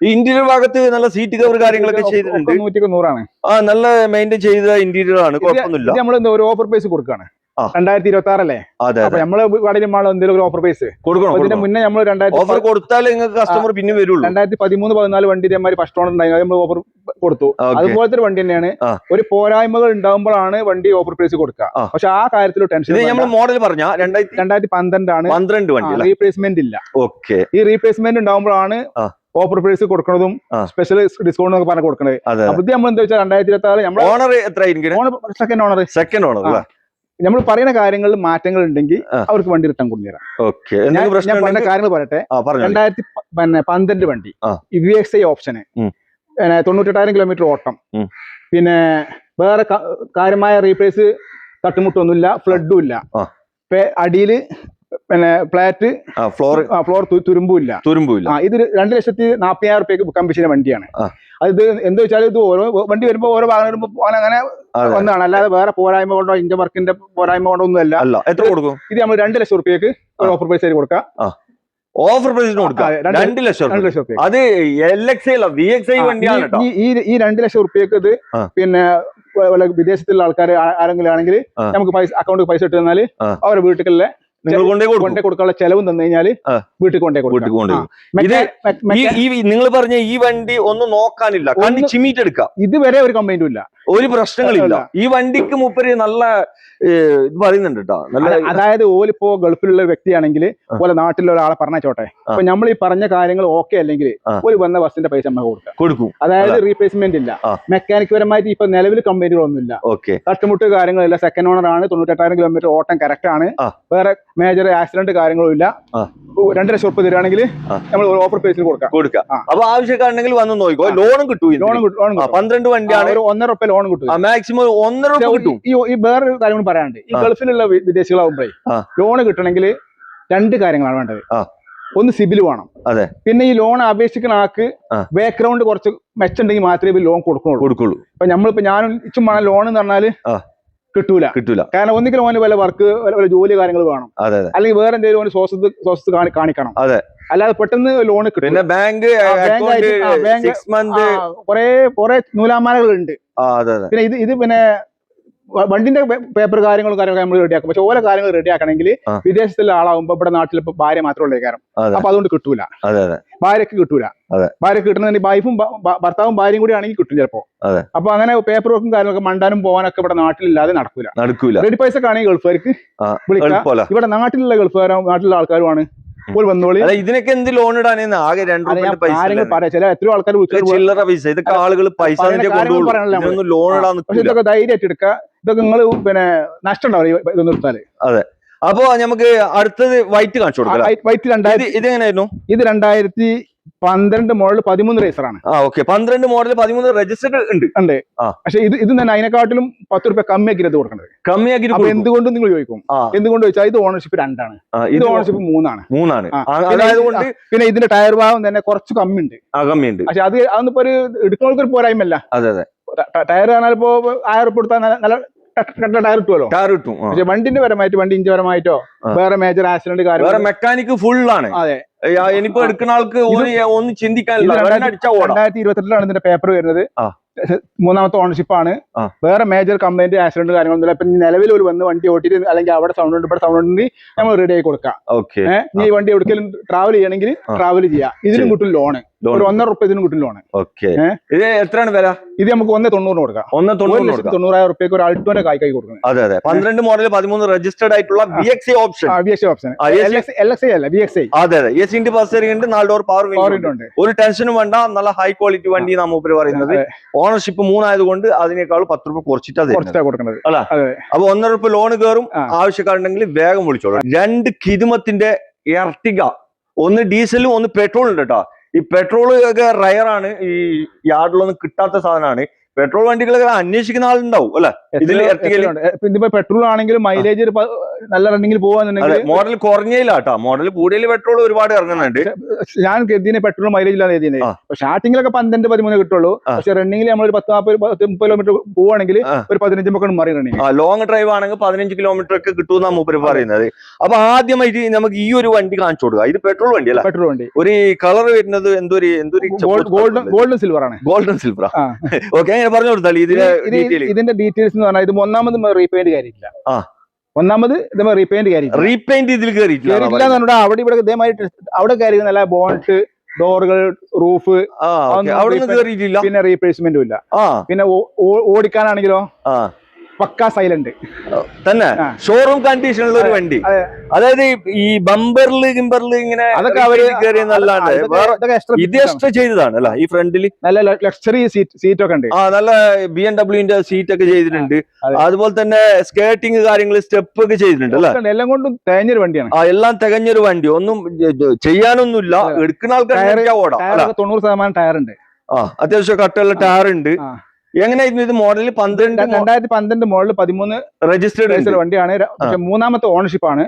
ഈ ഇന്റീരിയർ ഭാഗത്ത് നല്ല സീറ്റ് കവർ കാര്യങ്ങളൊക്കെ ചെയ്തിട്ടുണ്ട്. 100 നല്ല മെയിൻറ്റെയിൻ ചെയ്ത ഇന്റീരിയർ ആണ്. കുഴപ്പമൊന്നുമില്ല. നമ്മൾ ഒരു ഓഫർ പ്രൈസ് കൊടുക്കാണ്. 2026 അല്ലേ. അപ്പൊ നമ്മള് കടയിൽ എന്തെങ്കിലും ഒരു ഓഫർ പ്രൈസ് കൊടുക്കണം. ഇതിന്റെ മുന്നേ നമ്മൾ 2000 കൊടുത്താൽ നിങ്ങൾക്ക് കസ്റ്റമർ പിന്നെ വരുള്ളൂ. 2013-14 വണ്ടി ഇതേമാതിരി ഫസ്റ്റ് ഓണർ ഉണ്ടായി, നമ്മൾ ഓഫർ കൊടുത്തു. അതുപോലത്തെ ഒരു വണ്ടി തന്നെയാണ്. ഒരു പോരായ്മകൾ ഉണ്ടാകുമ്പോഴാണ് വണ്ടി ഓഫർ പ്രൈസ് കൊടുക്കുക. പക്ഷെ ആ കാര്യത്തിൽ ടെൻഷൻ. മോഡൽ പറഞ്ഞ 2012 ആണ്. 12 വണ്ടി. റീപ്ലേസ്മെന്റ് ഇല്ല. ഈ റീപ്ലേസ്മെന്റ് ഉണ്ടാകുമ്പോഴാണ് ഓഫർ പ്രൈസ് കൊടുക്കുന്നതും സ്പെഷ്യൽ ഡിസ്കൗണ്ട് ഒക്കെ പറഞ്ഞ് കൊടുക്കുന്നത്. അപ്പൊ നമ്മൾ എന്താ വെച്ചാൽ 2026 ഓണർ എത്ര? Second owner. നമ്മൾ പറയുന്ന കാര്യങ്ങളിൽ മാറ്റങ്ങൾ ഉണ്ടെങ്കിൽ അവർക്ക് വണ്ടി റിട്ടേൺ കൊണ്ടുതരാം. ഞാൻ പറഞ്ഞ കാര്യങ്ങൾ പറയട്ടെ. 2012 വണ്ടി, VXI ഓപ്ഷന്, 98,000 കിലോമീറ്റർ ഓട്ടം, പിന്നെ വേറെ കാര്യമായ റീപ്ലേസ് തട്ടുമുട്ടൊന്നുമില്ല, ഫ്ലഡും ഇല്ല, അടിയില് പിന്നെ ഫ്ലാറ്റ് ഫ്ലോർ തുരുമ്പില്ല. ഇത് 2,40,000 റുപ്യക്ക് കമ്പീഷന്റെ വണ്ടിയാണ്. അത് എന്താ വെച്ചാൽ ഇത് ഓരോ വണ്ടി വരുമ്പോ ഓരോ ഭാഗം വരുമ്പോ അങ്ങനെ ഒന്നാണ്, അല്ലാതെ വേറെ പോരായ്മ കൊണ്ടോ ഇഞ്ച വർക്കിന്റെ പോരായ്മ കൊണ്ടോ ഒന്നും അല്ല. എത്ര കൊടുക്കും? ഇത് നമ്മൾ 2 ലക്ഷം റുപ്യക്ക് ഓഫർ പ്രൈസ് ആയിട്ട് കൊടുക്കാം. ഓഫർ പ്രൈസിന് കൊടുക്കാം 2 ലക്ഷം. അത് LXI അല്ല, VXI വണ്ടിയാണ്. ഈ 2 ലക്ഷം റുപ്യക്ക് ഇത് പിന്നെ വിദേശത്തുള്ള ആൾക്കാർ ആരെങ്കിലും ആണെങ്കിൽ നമുക്ക് പൈസ അക്കൗണ്ടിൽ പൈസ ഇട്ട് തന്നാല് അവരുടെ വീട്ടിലെ കൊണ്ടേ കൊടുക്കാനുള്ള ചെലവും തന്നു കഴിഞ്ഞാല് വീട്ടിൽ കൊണ്ടേ കൊടുക്കും. നിങ്ങൾ പറഞ്ഞ ഈ വണ്ടി ഒന്നും നോക്കാനില്ല, കണ്ണി ചിമ്മിട്ട് എടുക്കാം. ഇതുവരെ ഒരു കംപ്ലൈന്റും ഇല്ല, ഒരു പ്രശ്നങ്ങളില്ല. ഈ വണ്ടിക്ക് മൂപ്പര് നല്ല ഇത് പറയുന്നുണ്ട് കേട്ടോ. അതായത് ഓലിപ്പോ ഗൾഫിലുള്ള വ്യക്തിയാണെങ്കിൽ പോലെ നാട്ടിലുള്ള ഒരാളെ പറഞ്ഞോട്ടെ, അപ്പൊ നമ്മൾ ഈ പറഞ്ഞ കാര്യങ്ങൾ ഓക്കെ അല്ലെങ്കിൽ ഒരു വന്ന ബസ്സിന്റെ പൈസ നമ്മൾ കൊടുക്കും. അതായത് റീപ്ലേസ്മെന്റ് ഇല്ല, മെക്കാനിക് പരമായിട്ട് ഇപ്പൊ നിലവിൽ കമ്പനികളൊന്നുമില്ല, തട്ടുമുട്ട് കാര്യങ്ങളില്ല. സെക്കൻഡ് ഓണർ ആണ്. 98,000 കിലോമീറ്റർ ഓട്ടം കറക്റ്റ് ആണ്. വേറെ മേജർ ആക്സിഡന്റ് കാര്യങ്ങളും ഇല്ല. 2 ലക്ഷം റുപ്യ തരുവാണെങ്കിൽ നമ്മൾ ഓഫർ പ്രൈസിൽ കൊടുക്കാം. അപ്പൊ ആവശ്യക്കാരുണ്ടെങ്കിൽ വന്ന് നോക്കിക്കോ. ലോണും കിട്ടും. 12 വണ്ടിയാണ്. 1.5 റുപ്യ ലോൺ കിട്ടും. മാക്സിമം 1.5 രൂപ കിട്ടും. ഈ വേറൊരു കാര്യം കൂടി പറയാനുണ്ട്. ഈ ഗൾഫിലുള്ള വിദേശികളാവുമ്പോഴേ ലോൺ കിട്ടണമെങ്കിൽ 2 കാര്യങ്ങളാണ് വേണ്ടത്. ഒന്ന് സിബിൽ വേണം. അതെ. പിന്നെ ഈ ലോൺ അപേക്ഷിക്കുന്ന ആൾക്ക് ബാക്ക്ഗ്രൗണ്ട് കുറച്ച് മെച്ചുണ്ടെങ്കിൽ മാത്രമേ ലോൺ കൊടുക്കുള്ളൂ. അപ്പൊ നമ്മളിപ്പോ ഞാനും ഇച്ചും വേണം ലോൺ എന്ന് പറഞ്ഞാല് കിട്ടൂല. കാരണം ഒന്നിക്കൽ ഓന് വല്ല വർക്ക് വല്ല ജോലി കാര്യങ്ങൾ വേണം, അല്ലെങ്കിൽ വേറെ എന്തെങ്കിലും ഓന് സ്വസ്ഥ കാണിക്കണം. അല്ലാതെ പെട്ടെന്ന് ലോൺ കിട്ടും. പിന്നെ ബാങ്ക് കുറെ നൂലാമാലകളുണ്ട്. പിന്നെ ഇത് പിന്നെ വണ്ടിന്റെ പേപ്പർ കാര്യങ്ങളൊക്കെ നമ്മൾ റെഡിയാക്കും. പക്ഷെ ഓരോ കാര്യങ്ങൾ റെഡിയാക്കണമെങ്കിൽ വിദേശത്തുള്ള ആളാവുമ്പോ ഇവിടെ നാട്ടിൽ ഇപ്പൊ ഭാര്യ മാത്രമേ ഉള്ളൂ കാരണം. അപ്പൊ അതുകൊണ്ട് കിട്ടൂല, ഭാര്യക്ക് കിട്ടൂല. ഭാര്യക്ക് കിട്ടുന്നുണ്ടെങ്കിൽ വൈഫും ഭർത്താവും ഭാര്യയും കൂടി ആണെങ്കിൽ കിട്ടും ചിലപ്പോ. അപ്പൊ അങ്ങനെ പേപ്പർ വർക്കും കാര്യങ്ങളൊക്കെ മണ്ടാനും പോകാനൊക്കെ ഇവിടെ നാട്ടിലില്ലാതെ നടക്കൂല. റെഡി പൈസ ആണെങ്കിൽ ഗൾഫുകാർക്ക് വിളിക്കാം. ഇവിടെ നാട്ടിലുള്ള നാട്ടിലുള്ള ആൾക്കാരുമാണ് വന്നോളി. ഇതിനൊക്കെ എന്ത് ലോൺ ഇടാൻ ആകെ 2 കാര്യങ്ങൾ പറയാം. ചില എത്രയോ ആൾക്കാർ ചില്ലറ പൈസ, ഇതൊക്കെ ആളുകൾ പൈസ ലോൺ ഇടാൻ. പക്ഷെ ഇതൊക്കെ ധൈര്യമായിട്ട് എടുക്കുക. ഇതൊക്കെ നിങ്ങൾ പിന്നെ നഷ്ടം ഉണ്ടാവില്ല ഇതൊന്നും എടുത്താല്. അതെ. അപ്പൊ നമുക്ക് അടുത്തത് വൈറ്റ് കാണിച്ചു കൊടുക്കാം. വൈറ്റ് ഇത് എങ്ങനെയായിരുന്നു? ഇത് 2012 മോഡൽ 13 റേസറാണ്. 12 മോഡൽ 13 രജിസ്റ്റർഡ് ഉണ്ട്. പക്ഷെ ഇത് തന്നെ അതിനെക്കാട്ടിലും 10 രൂപ കമ്മിയാക്കി ഇത് കൊടുക്കേണ്ടത്. കമ്മിയാക്കി എന്തുകൊണ്ട് നിങ്ങൾ ചോദിക്കും? എന്തുകൊണ്ട് ചോദിച്ചാൽ ഇത് ഓണർഷിപ്പ് 2 ആണ്, ഇത് ഓണർഷിപ്പ് 3 ആണ്. പിന്നെ ഇതിന്റെ ടയർ ഭാഗം തന്നെ കുറച്ച് കമ്മിയുണ്ട്. പക്ഷെ അതൊന്നിപ്പോ ഒരു എടുക്കുന്നവർക്ക് ഒരു പോരായ്മല്ല. ടയർ പറഞ്ഞാൽ ഇപ്പോ 1000 രൂപ കൊടുത്താൽ നല്ല ടയർ കിട്ടുമല്ലോ. പക്ഷെ വണ്ടിന്റെ പരമായിട്ട് വണ്ടി ഇഞ്ച് പരമായിട്ടോ വേറെ മേജർ ആക്സിഡന്റ് കാര്യം മെക്കാനിക് ഫുൾ ആണ്. അതെ. എനിപ്പോ എടുക്കുന്ന ആൾക്ക് ഒന്നും ചിന്തിക്കാനില്ല. 2022 ഇതിന്റെ പേപ്പർ വരുന്നത്. 3ാമത്തെ ഓണർഷിപ്പ് ആണ്. വേറെ മേജർ കംപ്ലൈന്റ് ആക്സിഡന്റ് കാര്യങ്ങളൊന്നുമില്ല. ഇപ്പൊ നിലവിൽ ഒരു വന്ന് വണ്ടി ഓട്ടിട്ട് അല്ലെങ്കിൽ അവിടെ സൗണ്ട് ഉണ്ട് ഇവിടെ സൗണ്ട് ഉണ്ടെങ്കിൽ നമ്മൾ റെഡി ആയി കൊടുക്കാം. ഈ വണ്ടി എവിടെയെങ്കിലും ട്രാവൽ ചെയ്യണമെങ്കിൽ ട്രാവൽ ചെയ്യാം. ഇതിനും കിട്ടും ലോണ്. ഒരു 1.5 രൂപ ഇതിനും കിട്ടും ലോണ്. ഇത് എത്രയാണ് വില? ഇത് നമുക്ക് 1.90 കൊടുക്കാം. 1,90,000 രൂപയ്ക്ക് ഒരു അൾട്ടോന്റെ കായ്ക്കായി കൊടുക്കുന്നത്. അതെ. 12 മോഡൽ 13 രജിസ്റ്റേർഡ് ആയിട്ടുള്ള VXI ഓപ്ഷൻ. LXI അല്ല, VXI. അതെ. AC ഉണ്ട്, 4 ഡോർ പവർ വിൻഡോ ഉണ്ട്. ഒരു ടെൻഷനും വേണ്ട. നല്ല ഹൈ ക്വാളിറ്റി വണ്ടി നാം മൂപ്പര് പറയുന്നത്. ഓണർഷിപ്പ് 3 ആയതുകൊണ്ട് അതിനേക്കാൾ 10 രൂപ കുറച്ചിട്ടാ കൊടുക്കുന്നത്. അല്ല, അപ്പൊ 1.5 രൂപ ലോൺ കയറും. ആവശ്യക്കാരുണ്ടെങ്കിൽ വേഗം വിളിച്ചോളൂ. 2 കിതുമത്തിന്റെ എർട്ടിഗ, ഒന്ന് ഡീസലും ഒന്ന് പെട്രോൾ ഉണ്ട് കേട്ടോ. ഈ പെട്രോൾ ഒക്കെ റയറാണ്, ഈ യാർഡിലൊന്നും കിട്ടാത്ത സാധനമാണ്. പെട്രോൾ വണ്ടികളൊക്കെ അന്വേഷിക്കുന്ന ആളുണ്ടാവും അല്ലെ? ഇതിപ്പോ പെട്രോൾ ആണെങ്കിലും മൈലേജ് നല്ല റണ്ണിങ്ങിൽ പോവാന്നുണ്ടെങ്കിൽ മോഡൽ കുറഞ്ഞില്ലാട്ടോ. മോഡൽ കൂടുതൽ പെട്രോൾ ഒരുപാട് ഇറങ്ങുന്നുണ്ട്. ഞാൻ കരുതിനെ പെട്രോൾ മൈലേജ് ഇല്ലാതെ എഴുതിനെ. സ്റ്റാർട്ടിങ്ങിലൊക്കെ 12-13 കിട്ടുള്ളൂ. പക്ഷെ റണ്ണിങ്ങിൽ നമ്മൾ ഒരു 10-40-30 കിലോമീറ്റർ പോവാണെങ്കിൽ ഒരു 15 ഒക്കെ മറി റണ്ണിങ്. ലോങ് ഡ്രൈവ് ആണെങ്കിൽ 15 കിലോമീറ്റർ ഒക്കെ കിട്ടുമെന്നാ മൂപ്പര് പറയുന്നത്. അപ്പൊ ആദ്യമായിട്ട് നമുക്ക് ഈ ഒരു വണ്ടി കാണിച്ചു കൊടുക്കുക. ഇത് പെട്രോൾ വണ്ടി അല്ല? പെട്രോൾ വണ്ടി. ഒരു കളർ വരുന്നത് എന്തൊരു ഗോൾഡൻ സിൽവർ ആണ്. Golden silver. ഓക്കെ, പറഞ്ഞു കൊടുത്താൽ ഇതിന്റെ ഡീറ്റെയിൽസ് എന്ന് പറഞ്ഞാൽ ഇത് ഒന്നാമത് റീപെയിന്റ് കാര്യമില്ല. റീപെയിന്റ് ഇതിൽ കയറിയിട്ടില്ല. അവിടെ ഇവിടെ ഇതേമാതിരി അവിടെ കയറി നല്ല ബോണ്ട്, ഡോറുകൾ, റൂഫ് കയറിയിട്ടില്ല. പിന്നെ റീപ്ലേസ്മെന്റും ഇല്ല. പിന്നെ ഓടിക്കാനാണെങ്കിലോ പക്കാ സൈലന്റ് തന്നെ. ഷോറൂം കണ്ടീഷനുള്ള ഒരു വണ്ടി. അതായത് ഈ ബമ്പറില് ഗിംബറില് ഇങ്ങനെ അതൊക്കെ അവര് ഇത് എക്സ്ട്രാ ചെയ്തതാണ് അല്ല? ഈ ഫ്രണ്ടില് നല്ല ലക്ഷറി സീറ്റ് ഒക്കെ ഉണ്ട്. നല്ല BMW സീറ്റ് ഒക്കെ ചെയ്തിട്ടുണ്ട്. അതുപോലെ തന്നെ സ്കേർട്ടിങ് കാര്യങ്ങൾ, സ്റ്റെപ്പ് ഒക്കെ ചെയ്തിട്ടുണ്ട് അല്ലെ? എല്ലാം കൊണ്ടും തികഞ്ഞൊരു വണ്ടിയാണ്. എല്ലാം തികഞ്ഞൊരു വണ്ടി. ഒന്നും ചെയ്യാനൊന്നുമില്ല. എടുക്കുന്ന ആൾക്കാർ ഓടാം. 90% ടയർ ഉണ്ട്. അത്യാവശ്യം കട്ടുള്ള ടയർ ഉണ്ട്. എങ്ങനെയായിരുന്നു ഇത്? മോഡൽ 2012 മോഡൽ 13 രജിസ്റ്റേർഡ് വണ്ടിയാണ്. പക്ഷെ 3ാമത്തെ ഓണർഷിപ്പ് ആണ്.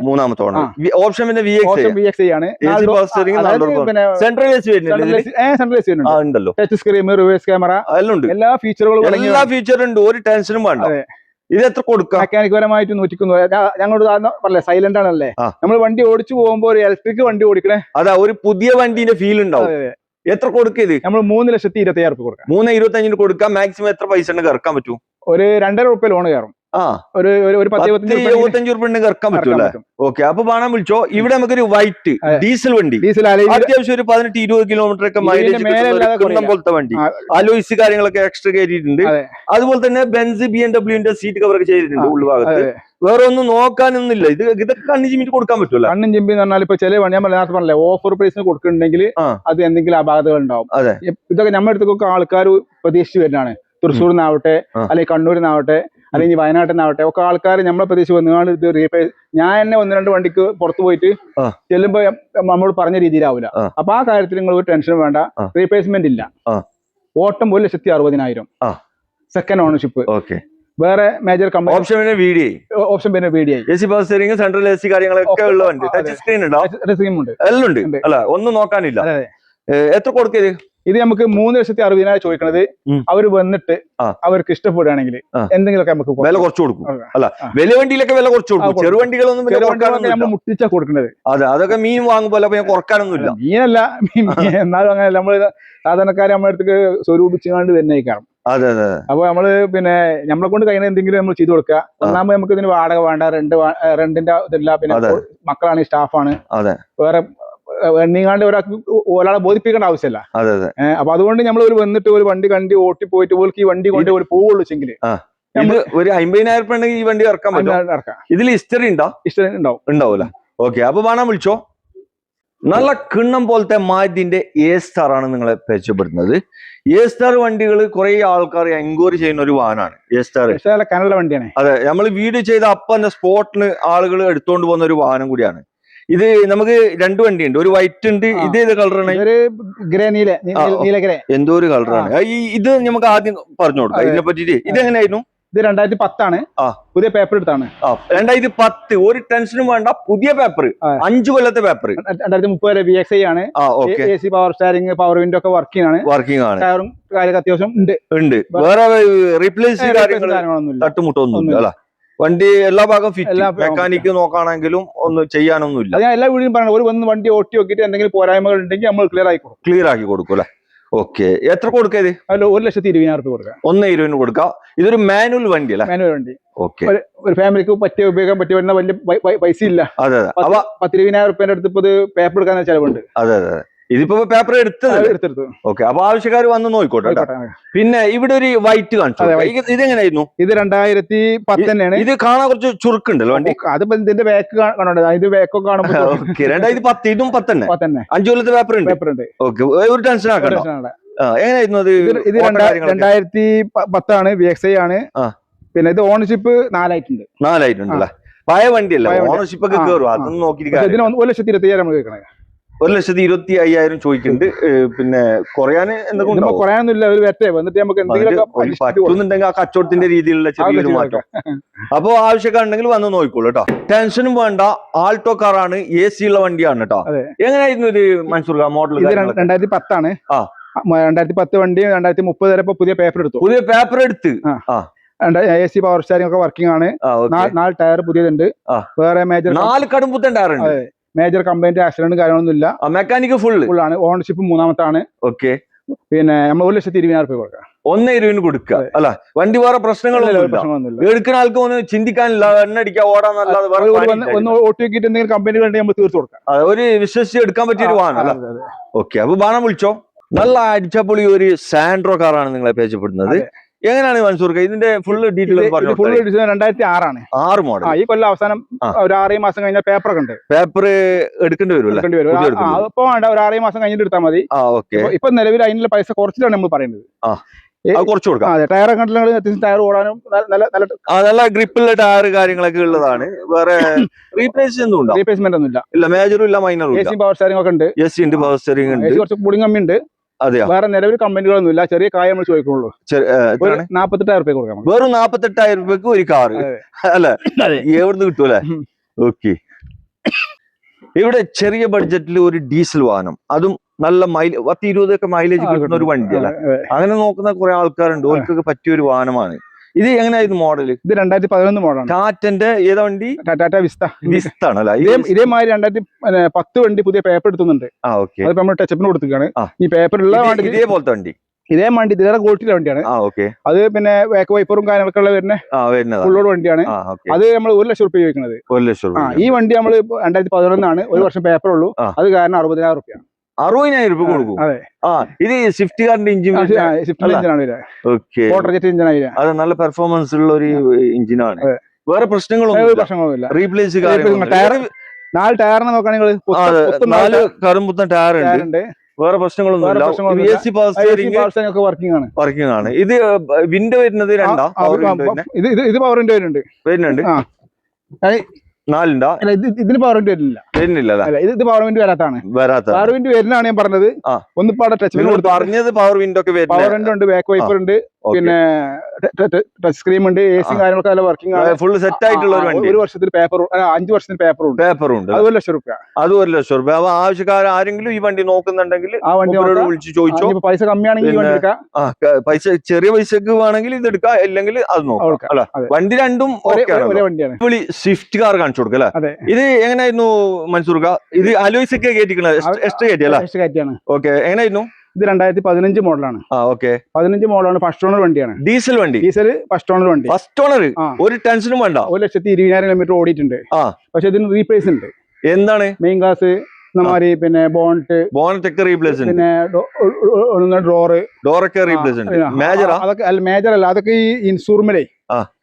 ഓപ്ഷൻ പിന്നെ VXI ആണ്. Central touch screen, reverse camera, എല്ലാ ഫീച്ചറും ഉണ്ട്. ഒരു ടെൻഷനും വേണ്ട. ഇത് എത്ര കൊടുക്കാം? മെക്കാനിക് പരമായിട്ട് 190. ഞങ്ങളോട് പറഞ്ഞേ സൈലന്റ് ആണല്ലേ. നമ്മൾ വണ്ടി ഓടിച്ചു പോകുമ്പോ ഒരു ഇലക്ട്രിക് വണ്ടി ഓടിക്കണേ. അതാ ഒരു പുതിയ വണ്ടിന്റെ ഫീൽ ഉണ്ടാവും. എത്ര കൊടുക്കത്? നമ്മൾ 3,25,000 രൂപ കൊടുക്കാം. 3,25,000 കൊടുക്കാം. മാക്സിമം എത്ര പൈസ ഇറക്കാൻ പറ്റും? ഒരു 2.5 രൂപ ലോൺ കയറും. ഒരു 10-25 രൂപ ഇറക്കാൻ പറ്റൂല്ലേ? ഓക്കെ, അപ്പൊ വേണം വിളിച്ചോ. ഇവിടെ നമുക്കൊരു വൈറ്റ് ഡീസൽ വണ്ടി, അത്യാവശ്യം ഒരു 18-20 കിലോമീറ്റർ ഒക്കെ മൈലേജ് പോലത്തെ വണ്ടി. അലോയ്സ് കാര്യങ്ങളൊക്കെ എക്സ്ട്രാ കയറിയിട്ടുണ്ട്. അതുപോലെ തന്നെ ബെൻസ് BMW സീറ്റ് കവർ ഒക്കെ ചെയ്തിട്ടുണ്ട് ഉൾഭാഗത്ത്. വേറെ ഒന്നും നോക്കാനൊന്നുമില്ല. ഇതൊക്കെ കണ്ണു ചിമ്മിട്ട് കൊടുക്കാൻ പറ്റുമല്ലോ. കണ്ണും ചിമ്പി എന്ന് പറഞ്ഞാൽ ഇപ്പൊ ചില ഞാൻ നേരത്തെ പറഞ്ഞില്ലേ, ഓഫർ പ്രൈസിന് കൊടുക്കുന്നുണ്ടെങ്കിൽ അത് എന്തെങ്കിലും അപാകതകൾ ഉണ്ടാവും. ഇതൊക്കെ നമ്മുടെ അടുത്തൊക്കെ ആൾക്കാർ പ്രതീക്ഷിച്ച് വരുന്നതാണ്. തൃശ്ശൂരിനാവട്ടെ, അല്ലെങ്കിൽ കണ്ണൂരിനാവട്ടെ, അല്ലെങ്കിൽ വയനാട്ടിൽ നിന്നാവട്ടെ, ഒക്കെ ആൾക്കാർ നമ്മളെ പ്രതീക്ഷിച്ച് വന്നുകൊണ്ട് ഇത് റീപ്ലേസ്. ഞാൻ തന്നെ 1-2 വണ്ടിക്ക് പുറത്തു പോയിട്ട് ചെല്ലുമ്പോ നമ്മളോട് പറഞ്ഞ രീതിയിലാവില്ല. അപ്പൊ ആ കാര്യത്തിൽ നിങ്ങൾ ഒരു ടെൻഷൻ വേണ്ട. റീപ്ലേസ്മെന്റ് ഇല്ല. ഓട്ടം 1,60,000. Second ownership. ഓക്കെ. വേറെ മേജർ കമ്പനി ഓപ്ഷൻ പിന്നെ VDI. ഓപ്ഷൻ പിന്നെ VDI. AC power steering, central AC കാര്യങ്ങളൊക്കെ ഉള്ള വണ്ടി. ടച്ച് സ്ക്രീൻ ഉണ്ടോ? ഉണ്ട്, എല്ലാം ഉണ്ട് അല്ല, ഒന്നും നോക്കാനില്ല. എത്ര കൊടുക്കരുത്? ഇത് നമുക്ക് 3,60,000 ചോദിക്കണത്. അവര് വന്നിട്ട് അവർക്ക് ഇഷ്ടപ്പെടുകയാണെങ്കിൽ എന്തെങ്കിലുമൊക്കെ നമുക്ക് വില കുറച്ച് കൊടുക്കും. അല്ല, വലിയ വണ്ടിയിലൊക്കെ വില കുറച്ച് കൊടുക്കും. ചെറുവണ്ടികളൊന്നും നമ്മൾ മുട്ടിച്ചാ കൊടുക്കുന്നത്. അതെ, അതൊക്കെ മീൻ വാങ്ങുമ്പോൾ കുറക്കാനൊന്നുമില്ല. മീനല്ല, എന്നാലും അങ്ങനെ നമ്മള് സാധാരണക്കാരെ നമ്മുടെ അടുത്തേക്ക് സ്വരൂപിച്ചുകൊണ്ട് വരുന്നേക്കാം. അതെ അതെ. അപ്പൊ നമ്മള് പിന്നെ നമ്മളെ കൊണ്ട് കഴിയുന്ന എന്തെങ്കിലും നമ്മൾ ചെയ്തു കൊടുക്കുക. ഒന്നാമത് നമുക്ക് ഇതിന് വാടക വേണ്ട, റെന്റിന്റെ ഇതില്ല, പിന്നെ മക്കളാണ്, സ്റ്റാഫാണ്, വേറെ എണ്ണിങ്ങാണ്ട് ഒരാളെ ബോധിപ്പിക്കേണ്ട ആവശ്യമില്ല. അപ്പൊ അതുകൊണ്ട് നമ്മൾ ഒരു വന്നിട്ട് ഒരു വണ്ടി കണ്ടി ഓട്ടി പോയിട്ട് ഓൾക്ക് ഈ വണ്ടി കൊണ്ട് ഒരു പോവുള്ളൂ വെച്ചെങ്കിൽ ഒരു 50,000 ഉണ്ടെങ്കിൽ ഈ വണ്ടി ഇറക്കാൻ പറ്റും. ഇതിൽ ഹിസ്റ്ററി ഉണ്ടോ? ഹിസ്റ്ററി ഉണ്ടാവൂല. ഓക്കെ, അപ്പൊ വേണം വിളിച്ചോ. നല്ല കിണ്ണം പോലത്തെ മാരുതിന്റെ A-Star ആണ് നിങ്ങളെ പരിചയപ്പെടുത്തുന്നത്. A-Star വണ്ടികൾ കുറെ ആൾക്കാർ എൻക്വയറി ചെയ്യുന്ന ഒരു വാഹനമാണ് A-Star. കനല വണ്ടിയാണ്. അതെ, നമ്മൾ വീഡിയോ ചെയ്ത അപ്പം സ്പോട്ടിന് ആളുകൾ എടുത്തുകൊണ്ട് പോകുന്ന ഒരു വാഹനം കൂടിയാണ് ഇത്. നമുക്ക് 2 വണ്ടിയുണ്ട്, ഒരു വൈറ്റ് ഉണ്ട്. ഇത് ഏത് കളറാണ്? എന്തോ ഒരു കളറാണ് ഇത്. നമുക്ക് ആദ്യം പറഞ്ഞു കൊടുക്കാം ഇതിനെ പറ്റിട്ട്. ഇതെങ്ങനെയായിരുന്നു? ഇത് 2010 പുതിയ പേപ്പർ എടുത്താണ്. 2010. ഒരു ടെൻഷനും വേണ്ട, പുതിയ പേപ്പർ, 5 കൊല്ലത്തെ പേപ്പർ. 2030 VXI ആണ്. AC പവർ സ്റ്റാരിംഗ്, പവർ വിൻഡോ ഒക്കെ വർക്കിംഗ് ആണ്. ടയറും കാര്യമൊക്കെ അത്യാവശ്യം ഉണ്ട്. വേറെ റീപ്ലേസ് കാര്യങ്ങളൊന്നും തട്ടുമുട്ടൊന്നും അല്ല. വണ്ടി എല്ലാ ഭാഗം ഫിറ്റ്, മെക്കാനിക്ക് നോക്കുകയാണെങ്കിലും ഒന്നും ചെയ്യാനൊന്നുമില്ല. ഞാൻ എല്ലാ വീടും പറഞ്ഞു, ഒരു വന്ന് വണ്ടി ഓട്ടി നോക്കിയിട്ട് എന്തെങ്കിലും പോരായ്മകൾ ഉണ്ടെങ്കിൽ നമ്മൾ ക്ലിയർ ആക്കി കൊടുക്കും അല്ലെ? ഓക്കെ. എത്ര കൊടുക്കത്? 1,20,000 കൊടുക്കാം. 1,20,000 കൊടുക്കാം. ഇതൊരു മാനുവൽ വണ്ടി അല്ലേ? മാനുവൽ വണ്ടി. ഓക്കെ. ഒരു ഫാമിലിക്ക് ഉപയോഗിക്കാൻ പറ്റിയ വലിയ പൈസ ഇല്ല. അതെ. 10,20,000 അടുത്ത് ഇപ്പൊ പേപ്പർ എടുക്കാൻ ചെലവുണ്ട്. അതെ. ഇതിപ്പോ പേപ്പർ എടുത്തു. ഓക്കെ, അപ്പൊ ആവശ്യക്കാർ വന്ന് നോക്കിക്കോട്ടെ. പിന്നെ ഇവിടെ ഒരു വൈറ്റ് കാണിച്ചു. ഇതെങ്ങനെയായിരുന്നു? ഇത് 2010 തന്നെയാണ്. ഇത് കാണാൻ കുറച്ച് ചുരുക്കുണ്ടല്ലോ വണ്ടി. അതിപ്പോ ഇതിന്റെ ബാക്ക് കാണണ്ട, ഇത് ബാക്കൊക്കെ കാണുമ്പോൾ 2010. ഇതും 10 തന്നെ. 5 കൊല്ലത്തെ പേപ്പർ ഉണ്ട്. ഓക്കെ, ഒരു ടെൻഷൻ ആക്കണ്ട. എങ്ങനെയായിരുന്നു അത്? ഇത് 2010 VXI ആണ്. പിന്നെ ഇത് ഓണർഷിപ്പ് 4 ആയിട്ടുണ്ട്. പഴയ വണ്ടിയല്ല, ഓണർഷിപ്പ് ഒക്കെ കയറും. അതൊന്നും നോക്കിയിട്ട് 1,20,000 നമ്മൾ കേൾക്കണേ. 1,25,000 ചോദിക്കുന്നുണ്ട്. പിന്നെ കുറയാനൊന്നുമില്ല. ഒരു വെറ്റേ വന്നിട്ട് നമുക്ക് പറ്റുന്നുണ്ടെങ്കിൽ ആ കച്ചവടത്തിന്റെ രീതിയിലുള്ള ചെറിയൊരു മാറ്റം. അപ്പൊ ആവശ്യക്കാരുണ്ടെങ്കിൽ വന്ന് നോക്കിക്കോളൂ കേട്ടോ. ടെൻഷനും വേണ്ട. ആൾട്ടോ കാറാണ്, AC ഉള്ള വണ്ടിയാണ് കേട്ടോ. എങ്ങനെയായിരുന്നു ഇത് മൻസൂർ മോഡൽ? 2010 ആണ്. 2010 വണ്ടി 2030 വരെ പുതിയ പേപ്പർ എടുത്തു. AC പവർ സ്റ്റാരിംഗ് ഒക്കെ വർക്കിംഗ് ആണ്. 4 ടയർ പുതിയതുണ്ട്. വേറെ മേജർ 4 കടുംപുത്തൻ ടയർ ഉണ്ട്. മേജർ കംപ്ലൈന്റ് ആക്സിഡന്റ് കാര്യങ്ങളൊന്നുമില്ല. മെക്കാനിക് ഫുള്ളാണ്. ഓണർഷിപ്പ് 3ാമത്താണ്. ഓക്കെ. പിന്നെ നമ്മൾ 1,20,000 കൊടുക്കാം. 1,20,000 കൊടുക്കുക അല്ല. വണ്ടി വേറെ പ്രശ്നങ്ങളൊന്നും എടുക്കുന്ന ആൾക്ക് ഒന്ന് ചിന്തിക്കാനില്ല, എണ്ണടിക്കാൻ ഓടാന്നല്ലാതെ ഒന്ന് ഓട്ടി നോക്കിയിട്ട് എന്തെങ്കിലും കമ്പനികൾ ഉണ്ടെങ്കിൽ നമ്മൾ തീർത്ത് കൊടുക്കാം. ഒരു വിശ്വസിച്ച് എടുക്കാൻ പറ്റിയ ഒരു വാഹനം. ഓക്കെ, അപ്പൊ ബാണം വിളിച്ചോ. നല്ല അടിച്ചപ്പൊളി ഒരു സാൻഡ്രോ കാറാണ് നിങ്ങളെ പരിചയപ്പെടുന്നത്. എങ്ങനെയാണ് മൻസൂർക്ക് ഇതിന്റെ ഫുള്ള് ഡീറ്റെയിൽസ് പറഞ്ഞു? 2006 ആണ്. 6 മോഡൽ. ഈ കൊല്ലം അവസാനം ഒരു 6 മാസം കഴിഞ്ഞാൽ പേപ്പർ ഒക്കെ ഉണ്ട്. പേപ്പർ എടുക്കേണ്ടി വരും. അപ്പൊ വേണ്ട, ഒരു 6 മാസം കഴിഞ്ഞിട്ട് എടുത്താൽ മതി. ഇപ്പൊ നിലവിൽ അതിനുള്ള പൈസ കുറച്ചിട്ടാണ് നമ്മൾ പറയുന്നത്. കുറച്ച് കൊടുക്കാം. അതെ, ടയർ അത്യാവശ്യം ടയർ ഓടാനും നല്ല ഗ്രിപ്പുള്ള ടയർ കാര്യങ്ങളൊക്കെ ഉള്ളതാണ്. വേറെ റീപ്ലേസ്മെന്റ് ഒന്നുമില്ല. മേജറും ഇല്ല, മൈനറും. AC പവർ സ്റ്റാരിംഗ് ഒക്കെ ഉണ്ട്. AC ഉണ്ട്, പവർ സ്റ്റാരിംഗ് ഉണ്ട്. കുറച്ച് കൂളിംഗ് കമ്മി ഉണ്ട്. വേറെ നിലവിൽ കമ്പനികളൊന്നും ഇല്ല. ചെറിയ കായ നമ്മൾ ചോദിക്കുള്ളൂ. 48,000 കൊടുക്കാം. വെറും 48,000 ഒരു കാറ് അല്ലെ? എവിടുന്ന് കിട്ടൂലേ? ഓക്കെ. ഇവിടെ ചെറിയ ബഡ്ജറ്റിൽ ഒരു ഡീസൽ വാഹനം, അതും നല്ല 10-20 മൈലേജ് കിട്ടുന്ന ഒരു വണ്ടി അല്ലെ? അങ്ങനെ നോക്കുന്ന കുറെ ആൾക്കാരുണ്ട്. ഓർക്കൊക്കെ പറ്റിയ ഒരു വാഹനമാണ് ഇത്. എങ്ങനെയായിരുന്നു മോഡൽ? ഇത് 2011 മോഡലാണ്. ടാറ്റന്റെ ഏതാ വണ്ടി? ടാറ്റ വിസ്ത ആണല്ലേ? ഇതേമാതിരി 2010 വണ്ടി പുതിയ പേപ്പർ എടുത്തുന്നുണ്ട്. അതിപ്പോ നമ്മൾ ടച്ചപ്പിന് കൊടുത്തിട്ടാണ്. ഈ പേപ്പറുള്ള വണ്ടി ഇതേപോലത്തെ വണ്ടി, ഇതേ വണ്ടി ഇതിലേറെ ക്വാളിറ്റിയുടെ വണ്ടിയാണ്. അത് പിന്നെ ബാക്ക് വൈപ്പറും കാര്യങ്ങളൊക്കെ ഉള്ള വരുന്ന ഫുള്ളോട് വണ്ടിയാണ്. അത് നമ്മൾ 1,00,000 ചോദിക്കുന്നത്. 1,00,000. ഈ വണ്ടി നമ്മൾ 2011 ആണ്. 1 വർഷം പേപ്പർ ഉള്ളൂ. അത് കാരണം 60,000 60,000 കൊടുക്കും. ഇത് സ്വിഫ്റ്റ് കാറിന്റെ എഞ്ചിൻ അത് നല്ല പെർഫോമൻസ് ഉള്ള ഒരു എഞ്ചിനാണ്. വേറെ പ്രശ്നങ്ങളൊന്നുമില്ല. റീപ്ലേസ് 4 ടയറിനെ നോക്കുകയാണെങ്കിൽ 4 കറുമ്പുത്തൻ ടയർ ഉണ്ട്. വേറെ പ്രശ്നങ്ങളൊന്നും. AC പവർ സ്റ്റിയറിംഗ് ഒക്കെ വർക്കിംഗ് ആണ്. ഇത് വിൻഡോ വരുന്നത് 2 ഇത് പവർ വിൻഡോ വരുന്നുണ്ട്. 4 ഇതിന് പവർ വിൻഡോ വരുന്നില്ല. ഇത് പവർ വിൻഡോ വരാത്താണ്. പവർ വിൻഡോ വരുന്നതാണ് ഞാൻ പറഞ്ഞത്. ഒന്നിപ്പാടെ ടച്ച് പറഞ്ഞത് പവർ വിൻഡോ ഒക്കെ പവർ വിൻഡോ ഉണ്ട്, ബാക്ക് വൈപ്പർ ഉണ്ട്, പിന്നെ ടച്ച് സ്ക്രീൻ ഉണ്ട്, AC കാര്യങ്ങളൊക്കെ നല്ല വർക്കിംഗ് ആണ്, ഫുൾ സെറ്റ് ആയിട്ടുള്ള ഒരു വണ്ടി. 1 വർഷത്തിൽ പേപ്പർ 5 വർഷത്തിന് പേപ്പറുണ്ട്. അത് 1 ലക്ഷം രൂപ. അത് 1 ലക്ഷം രൂപ. അപ്പൊ ആവശ്യക്കാർ ആരെങ്കിലും ഈ വണ്ടി നോക്കുന്നുണ്ടെങ്കിൽ ആ വണ്ടി വിളിച്ച് ചോദിച്ചോ. പൈസ കമ്മിയാണെങ്കിൽ ഈ വണ്ടി എടുക്കാം. പൈസ ചെറിയ പൈസക്ക് വേണമെങ്കിൽ ഇത് എടുക്കാം, അല്ലെങ്കിൽ അത് നോക്കാം അല്ല. വണ്ടി രണ്ടും ഒരേ വണ്ടിയാണ്. സ്വിഫ്റ്റ് കാർ കാണിച്ചു കൊടുക്കാം അല്ലെ. ഇത് എങ്ങനെയായിരുന്നു മൻസൂർക്ക? ഇത് അലോയ്സ് ഒക്കെ കയറ്റിക്കണത് എക്സ്ട്രാ കയറ്റിയല്ലേ? ഓക്കെ. എങ്ങനെയായിരുന്നു ഇത്? 2015 മോഡലാണ്. 15 മോഡലാണ്. ഫസ്റ്റ് ഓണർ വണ്ടിയാണ്. ഡീസൽ വണ്ടി. ഡീസൽ ഫസ്റ്റ് ഓണർ വണ്ടി. First owner. ഒരു ടെൻഷനും വേണ്ട. 1,20,000 കിലോമീറ്റർ ഓടിയിട്ടുണ്ട്. പക്ഷെ ഇതിന് റീപ്ലേസ് ഉണ്ട്. എന്താണ്? മെയിൻ ഗ്ലാസ്, പിന്നെ ബോണറ്റ് ഒക്കെ റീപ്ലേസ് ഉണ്ട്. പിന്നെ ഡോറൊക്കെ റീപ്ലേസ് ഉണ്ട്. അതൊക്കെ മേജർ അല്ല, അതൊക്കെ ഈ ഇൻഷൂർമെന്റ്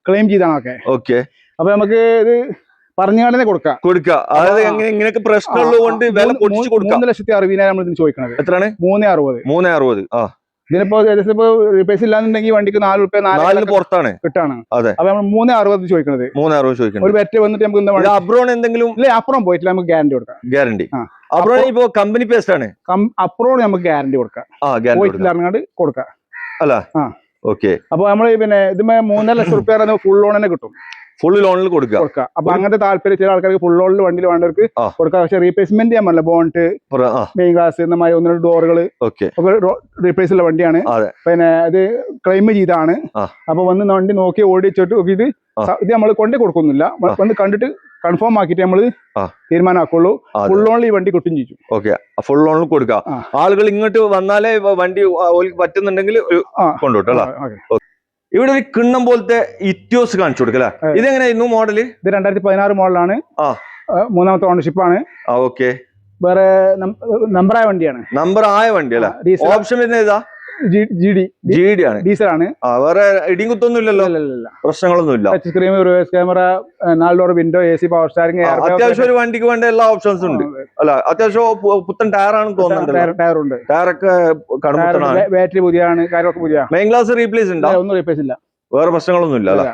ക്ലെയിം ചെയ്താണ്. ഓക്കെ. അപ്പൊ നമുക്ക് ഇത് പറഞ്ഞാൽ കൊടുക്കാം. അതായത് ഇങ്ങനെയൊക്കെ പ്രശ്നമുള്ളതുകൊണ്ട് വില പൊടിച്ച് കൊടുക്കാം. 3,60,000 നമ്മൾ ഇതിന് ചോദിക്കുന്നത്. എത്രയാണ്? 3,60,000. ഇതിനിപ്പോ റീപ്ലേസ് ഇല്ലാന്നുണ്ടെങ്കിൽ വണ്ടിക്ക് 4 രൂപ പുറത്താണ് കിട്ടാണ്. അപ്പൊ നമ്മൾ 3,60 ചോദിക്കുന്നത്. 3,60 ഒരു ബെറ്റ് വന്നിട്ട് നമുക്ക് അപ്രോൺ എന്തെങ്കിലും അപ്പുറം പോയിട്ടില്ല, നമുക്ക് ഗ്യാരണ്ടി കൊടുക്കാം. ഗ്യാരണ്ടി അപ്രോൺ ഇപ്പൊ കമ്പനി പേസ്റ്റ് ആണ്. അപ്രോൺ നമുക്ക് ഗ്യാരണ്ടി കൊടുക്കാം. കൊടുക്കാം അല്ല. ഓക്കെ. അപ്പൊ നമ്മള് പിന്നെ ഇതിന് 3.5 ലക്ഷം രൂപ ഫുൾ ലോൺ തന്നെ കിട്ടും. ഫുൾ ലോണിൽ കൊടുക്കാം. അപ്പൊ അങ്ങനത്തെ താല്പര്യം ചില ആൾക്കാർക്ക് ഫുൾ ലോണിൽ വണ്ടിയിൽ വേണ്ടവർക്ക് കൊടുക്കാം. പക്ഷെ റീപ്ലേസ്മെന്റ് ചെയ്യാൻ പറ്റില്ല. ബോണ്ട്, മെയിൻ ഗ്ലാസ്, 1-2 ഡോറുകള് ഒക്കെ റീപ്ലേസ് ഉള്ള വണ്ടിയാണ്. പിന്നെ ഇത് ക്ലെയിം ചെയ്താണ്. അപ്പൊ വന്ന് വണ്ടി നോക്കി ഓടിച്ചിട്ട് ഇത് നമ്മൾ കൊണ്ടേ കൊടുക്കുന്നില്ല. വന്ന് കണ്ടിട്ട് കൺഫേം ആക്കിയിട്ട് നമ്മള് തീരുമാനമാക്കുള്ളൂ. ഫുൾ ലോണിൽ ഈ വണ്ടി കിട്ടും ചെയ്യും. ഓക്കെ. ഫുൾ ലോണിൽ കൊടുക്കാം. ആളുകൾ ഇങ്ങോട്ട് വന്നാലേ വണ്ടി പറ്റുന്നുണ്ടെങ്കിൽ കൊണ്ടുപോട്ടല്ലോ. ഇവിടെ ഒരു കിണ്ണം പോലത്തെ ഇറ്റിയോസ് കാണിച്ചു കൊടുക്കല്ലേ. ഇതെങ്ങനെയായിരുന്നു മോഡല്? ഇത് 2016 മോഡലാണ്. 3ാമത്തെ ഓണർഷിപ്പ് ആണ്. ഓക്കെ. വേറെ നമ്പറായ വണ്ടിയാണ്. നമ്പർ ആയ വണ്ടി അല്ലേ? ഓപ്ഷൻ വരുന്നത് ഏതാ? GD ആണ്. ഡീസൽ ആണ്. വേറെ ഇടിയും കുത്തൊന്നും ഇല്ലല്ലോ? പ്രശ്നങ്ങളൊന്നും ഇല്ല. Touch screen, reverse camera, 4 door window, AC, power സ്റ്റാരിംഗ്. അത്യാവശ്യം ഒരു വണ്ടിക്ക് വേണ്ട എല്ലാ ഓപ്ഷൻസും ഉണ്ട് അല്ല. അത്യാവശ്യം പുത്തൻ ടയറാണെന്ന് തോന്നുന്നുണ്ട്. ടയറുണ്ട്. ടയറൊക്കെ ബാറ്ററി പുതിയാണ്. കാര്യമൊക്കെ പുതിയ. മെയിൻ ഗ്ലാസ് റീപ്ലേസ് ഉണ്ടോ? ഒന്നും റീപ്ലേസ് ഇല്ല. വേറെ പ്രശ്നങ്ങളൊന്നും ഇല്ല അല്ലേ?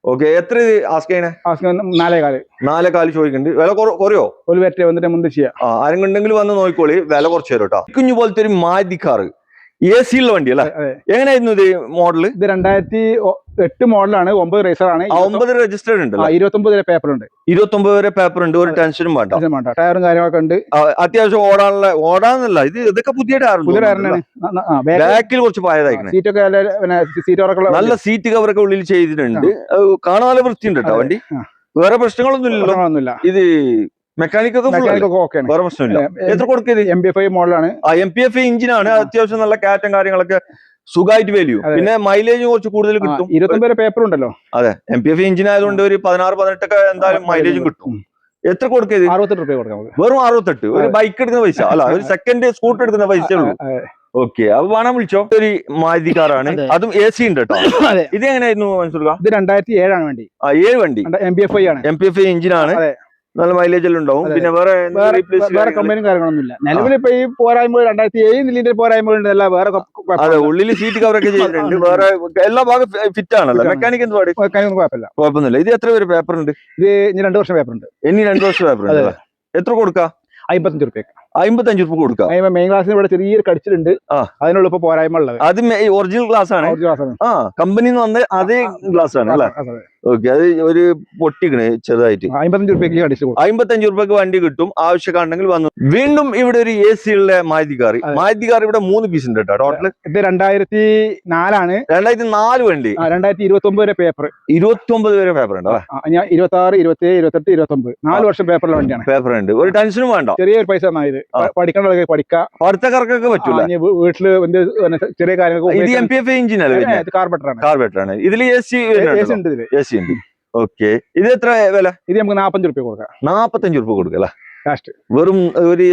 ഓക്കെ. എത്ര ആസ്ക് ചെയ്യണേ? 4,400 ചോദിക്കുന്നുണ്ട്. വില കുറയോ? ഒരു ബാറ്ററി വന്നിട്ട് മുമ്പ് ചെയ്യാം. ആരെങ്കിലും ഉണ്ടെങ്കിൽ വന്ന് നോക്കിക്കോളി, വില കുറച്ച് തരും കേട്ടോ. കുഞ്ഞു പോലത്തെ ഒരു മാരുതി കാർ, AC ഉള്ള വണ്ടി അല്ലേ? എങ്ങനെയായിരുന്നു ഇത് മോഡല്? ഇത് 2008 മോഡലാണ്. 9 റേസർ ആണ്. 9 രജിസ്റ്റേർഡ് ഉണ്ട്. 29 വരെ പേപ്പർ ഉണ്ട്. 29 വരെ പേപ്പർ ഉണ്ട്. ഒരു ടെൻഷനും വേണ്ട. ടയറും കാര്യങ്ങളൊക്കെ ഉണ്ട്. അത്യാവശ്യം ഓടാന്നല്ല, ഇതൊക്കെ പുതിയ ടയറാണ്. ബാക്കിൽ കുറച്ച് പായതായിരിക്കണം. സീറ്റൊക്കെ നല്ല സീറ്റ് കവറൊക്കെ ഉള്ളിൽ ചെയ്തിട്ടുണ്ട്. കാണാൻ നല്ല വൃത്തിയുണ്ട് കേട്ടോ വണ്ടി. വേറെ പ്രശ്നങ്ങളൊന്നും ഇല്ലല്ലോ. ഇത് മെക്കാനിക്കൊക്കെ വേറെ പ്രശ്നമില്ല. എത്ര കൊടുക്കരുത്? MPF മോഡലാണ്. MPF എഞ്ചിനാണ്. അത്യാവശ്യം നല്ല കാറ്റും കാര്യങ്ങളൊക്കെ സുഖമായിട്ട് വലിയും. പിന്നെ മൈലേജ് കുറച്ച് കൂടുതൽ കിട്ടും. 25 പേപ്പർ ഉണ്ടല്ലോ. അതെ. MPF എഞ്ചിൻ ആയതുകൊണ്ട് ഒരു 16-18 ഒക്കെ എന്തായാലും മൈലേജും കിട്ടും. എത്ര കൊടുക്കരുത്? 68 രൂപ കൊടുക്കാം. വെറും 68. ഒരു ബൈക്ക് എടുക്കുന്ന പൈസ അല്ല, ഒരു സെക്കൻഡ് സ്കൂട്ടർ എടുക്കുന്ന പൈസ ഉള്ളൂ. ഓക്കെ. അപ്പൊ വേണം വിളിച്ചോ. ഒരു മാരുതി കാറാണ്, അതും AC ഉണ്ട് കേട്ടോ. ഇത് എങ്ങനെയായിരുന്നു മനസ്സിലാക്കുക? ഇത് 2007 ആണ് വണ്ടി. 7 വണ്ടി. MPF ആണ്. MPF എഞ്ചിനാണ്. നല്ല മൈലേജ് എല്ലാം ഉണ്ടാവും. പിന്നെ വേറെ കമ്പനിയും കാര്യങ്ങളൊന്നുമില്ല. നിലവിൽ ഇപ്പൊ ഈ പോരായ്മ 2007 പോരായ്മകളുണ്ട്. അല്ല വേറെ അതെ. ഉള്ളിൽ സീറ്റ് കവറൊക്കെ ചെയ്തിട്ടുണ്ട്. വേറെ എല്ലാ ഭാഗം ഫിറ്റ് ആണല്ലോ. മെക്കാനിക് എന്ത് പാട്? കുഴപ്പമൊന്നുമില്ല. ഇത് എത്ര പേര് പേപ്പർ ഉണ്ട്? ഇത് ഇനി 2 വർഷം പേപ്പർ ഉണ്ട്. ഇനി 2 വർഷം പേപ്പർ ഉണ്ട്. എത്ര കൊടുക്കാം? 55 രൂപ. 55 രൂപ കൊടുക്കാം. മെയിൻ ക്ലാസ്സിന് ഇവിടെ ചെറിയൊരു കടിച്ചിട്ടുണ്ട്. അതിനുള്ള ഇപ്പൊ പോരായ്മ ഉള്ളത്. അത് ഒറിജിനൽ ഗ്ലാസ് ആണ്. കമ്പനി വന്ന അതേ ഗ്ലാസ് ആണ് അല്ലേ? ഓക്കെ. അത് ഒരു പൊട്ടിക്കണേ ചെറുതായിട്ട്. 55 രൂപയ്ക്ക് 55 രൂപയ്ക്ക് വണ്ടി കിട്ടും. ആവശ്യക്കാരുണ്ടെങ്കിൽ വന്നു. വീണ്ടും ഇവിടെ ഒരു AC ഉള്ള മാരുതി കാർ ഇവിടെ 3 പീസ് ഉണ്ട് കേട്ടോ ടോട്ടൽ. ഇത് 2004 ആണ്. 2004 വണ്ടി. 2029 വരെ പേപ്പർ. 29 വരെ പേപ്പർ ഉണ്ട്. 26, 27, 28, 29 4 വർഷം പേപ്പറുള്ള വണ്ടിയാണ്. പേപ്പർ ഉണ്ട്. ഒരു ടെൻഷനും വേണ്ട. ചെറിയൊരു പൈസ പഠിക്കേണ്ട പഠിക്കാം. പഠിത്തക്കാർക്കൊക്കെ പറ്റൂല. വീട്ടില് ചെറിയ കാര്യങ്ങൾക്ക്. MPF എഞ്ചിൻ അല്ലേ? കാർബറേറ്റർ ആണ്. ഇതിൽ AC ഉണ്ട്. ഓക്കെ. ഇത് എത്ര വില? ഇത് നമുക്ക് 45 രൂപ കൊടുക്കാം. 45 രൂപ കൊടുക്കാം അല്ലേ? വെറും ഒരു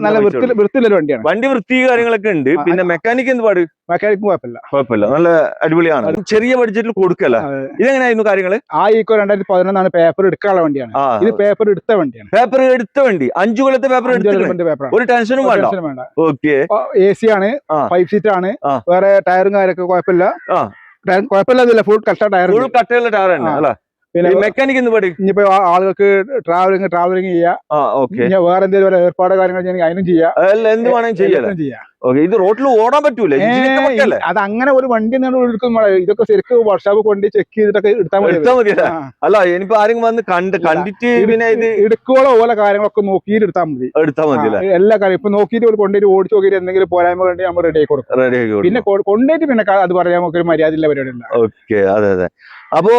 നല്ല വൃത്തിയുള്ളൊരു വണ്ടിയാണ്. വണ്ടി വൃത്തി കാര്യങ്ങളൊക്കെ ഉണ്ട്. പിന്നെ മെക്കാനിക് എന്ത് പാട്? മെക്കാനിക് കുഴപ്പമില്ല. നല്ല അടിപൊളിയാണ്. ചെറിയ ബഡ്ജറ്റിൽ കൊടുക്കല്ല. ഇതെങ്ങനെയായിരുന്നു കാര്യങ്ങള്? 2011 പേപ്പർ എടുക്കാനുള്ള വണ്ടിയാണ്. ഇത് പേപ്പർ എടുത്ത വണ്ടിയാണ്. പേപ്പർ എടുത്ത വണ്ടി. 5 കൊല്ലത്തെ പേപ്പർ ഒരു ടെൻഷനും വേണ്ട. ഓക്കെ. AC ആണ്. 5 സീറ്റർ ആണ്. വേറെ ടയറും കാര്യമൊക്കെ കുഴപ്പമില്ല. കുഴപ്പമില്ല. ഫുൾ കട്ടയുള്ള ടയർ ആണ് അല്ലേ? പിന്നെ മെക്കാനിക് എന്ന് പറയും. ഇനിയിപ്പോ ആളുകൾക്ക് ട്രാവലിംഗ് ചെയ്യാം. വേറെ എന്തെങ്കിലും ഏർപ്പാട് കാര്യങ്ങൾ അതിനും ചെയ്യാം. എന്ത് വേണമെങ്കിലും ചെയ്യാം. ഓക്കെ, ഇത് റോഡിൽ ഓടാൻ പറ്റൂലേ? അത് അങ്ങനെ ഒരു വണ്ടി എടുക്കും. ഇതൊക്കെ ശരിക്കും വർക്ക്ഷോപ്പ് കൊണ്ട് ചെക്ക് ചെയ്തിട്ടൊക്കെ എടുത്താൽ മതി. അല്ല, ഇനിയിപ്പോ ആരെങ്കിലും വന്ന് കണ്ടിട്ട് പിന്നെ ഇത് എടുക്കോളോ ഓരോ കാര്യങ്ങളൊക്കെ നോക്കിയിട്ട് എടുത്താൽ മതി. എല്ലാ കാര്യം ഇപ്പൊ നോക്കിയിട്ട് കൊണ്ടുപോയി ഓടിച്ചു നോക്കിയിട്ട് എന്തെങ്കിലും പോരായ്മ കണ്ടി നമ്മൾ റെഡി ആക്കി കൊടുക്കും. പിന്നെ കൊണ്ടുപോയിട്ട് പിന്നെ അത് പറയാൻ നമുക്ക് ഒരു മര്യാദയുള്ള പരിപാടിയില്ല. ഓക്കെ, അതെ അതെ. അപ്പോ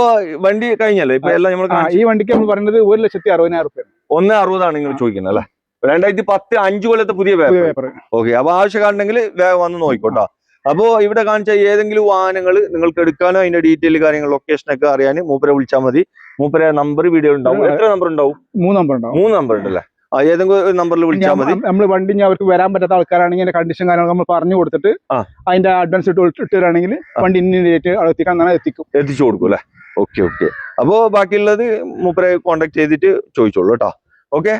വണ്ടി കഴിഞ്ഞല്ലോ ഇപ്പൊ എല്ലാം നമ്മൾ ഈ വണ്ടിക്ക് നമ്മൾ പറയുന്നത് 1,60,000 രൂപ. 1,60,000 നിങ്ങൾ ചോദിക്കുന്നത് അല്ലേ? 2010 5 കൊല്ലത്തെ പുതിയ പേപ്പർ. ഓക്കെ, അപ്പൊ ആവശ്യക്കാരുണ്ടെങ്കിൽ വേഗം വന്ന് നോക്കിക്കോട്ടോ. അപ്പോ ഇവിടെ കാണിച്ച ഏതെങ്കിലും വാഹനങ്ങൾ നിങ്ങൾക്ക് എടുക്കാനോ അതിന്റെ ഡീറ്റെയിൽ കാര്യങ്ങൾ ലൊക്കേഷൻ ഒക്കെ അറിയാൻ മൂപ്പരെ വിളിച്ചാൽ മതി. മൂപ്പരെ നമ്പർ വീഡിയോ ഉണ്ടാവും. എത്ര നമ്പർ ഉണ്ടാവും? 3 നമ്പർ ഉണ്ടാവും. 3 നമ്പർ ഉണ്ടല്ലേ? ഏതെങ്കിലും ഒരു നമ്പറിൽ വിളിച്ചാൽ മതി. നമ്മൾ വണ്ടി അവർക്ക് വരാൻ പറ്റാത്ത ആൾക്കാരാണെങ്കിൽ കണ്ടീഷൻ കാര്യങ്ങൾ നമ്മൾ പറഞ്ഞു കൊടുത്തിട്ട് അതിന്റെ അഡ്വാൻസ് ഇട്ടുകയാണെങ്കിൽ വണ്ടി ഡേറ്റ് എത്തിച്ചു കൊടുക്കും അല്ലെ? Okay okay. അപ്പോ ബാക്കിയുള്ളത് മൂപ്പരെ കോൺടാക്ട് ചെയ്തിട്ട് ചോദിച്ചോളൂ കേട്ടോ. ഓക്കെ.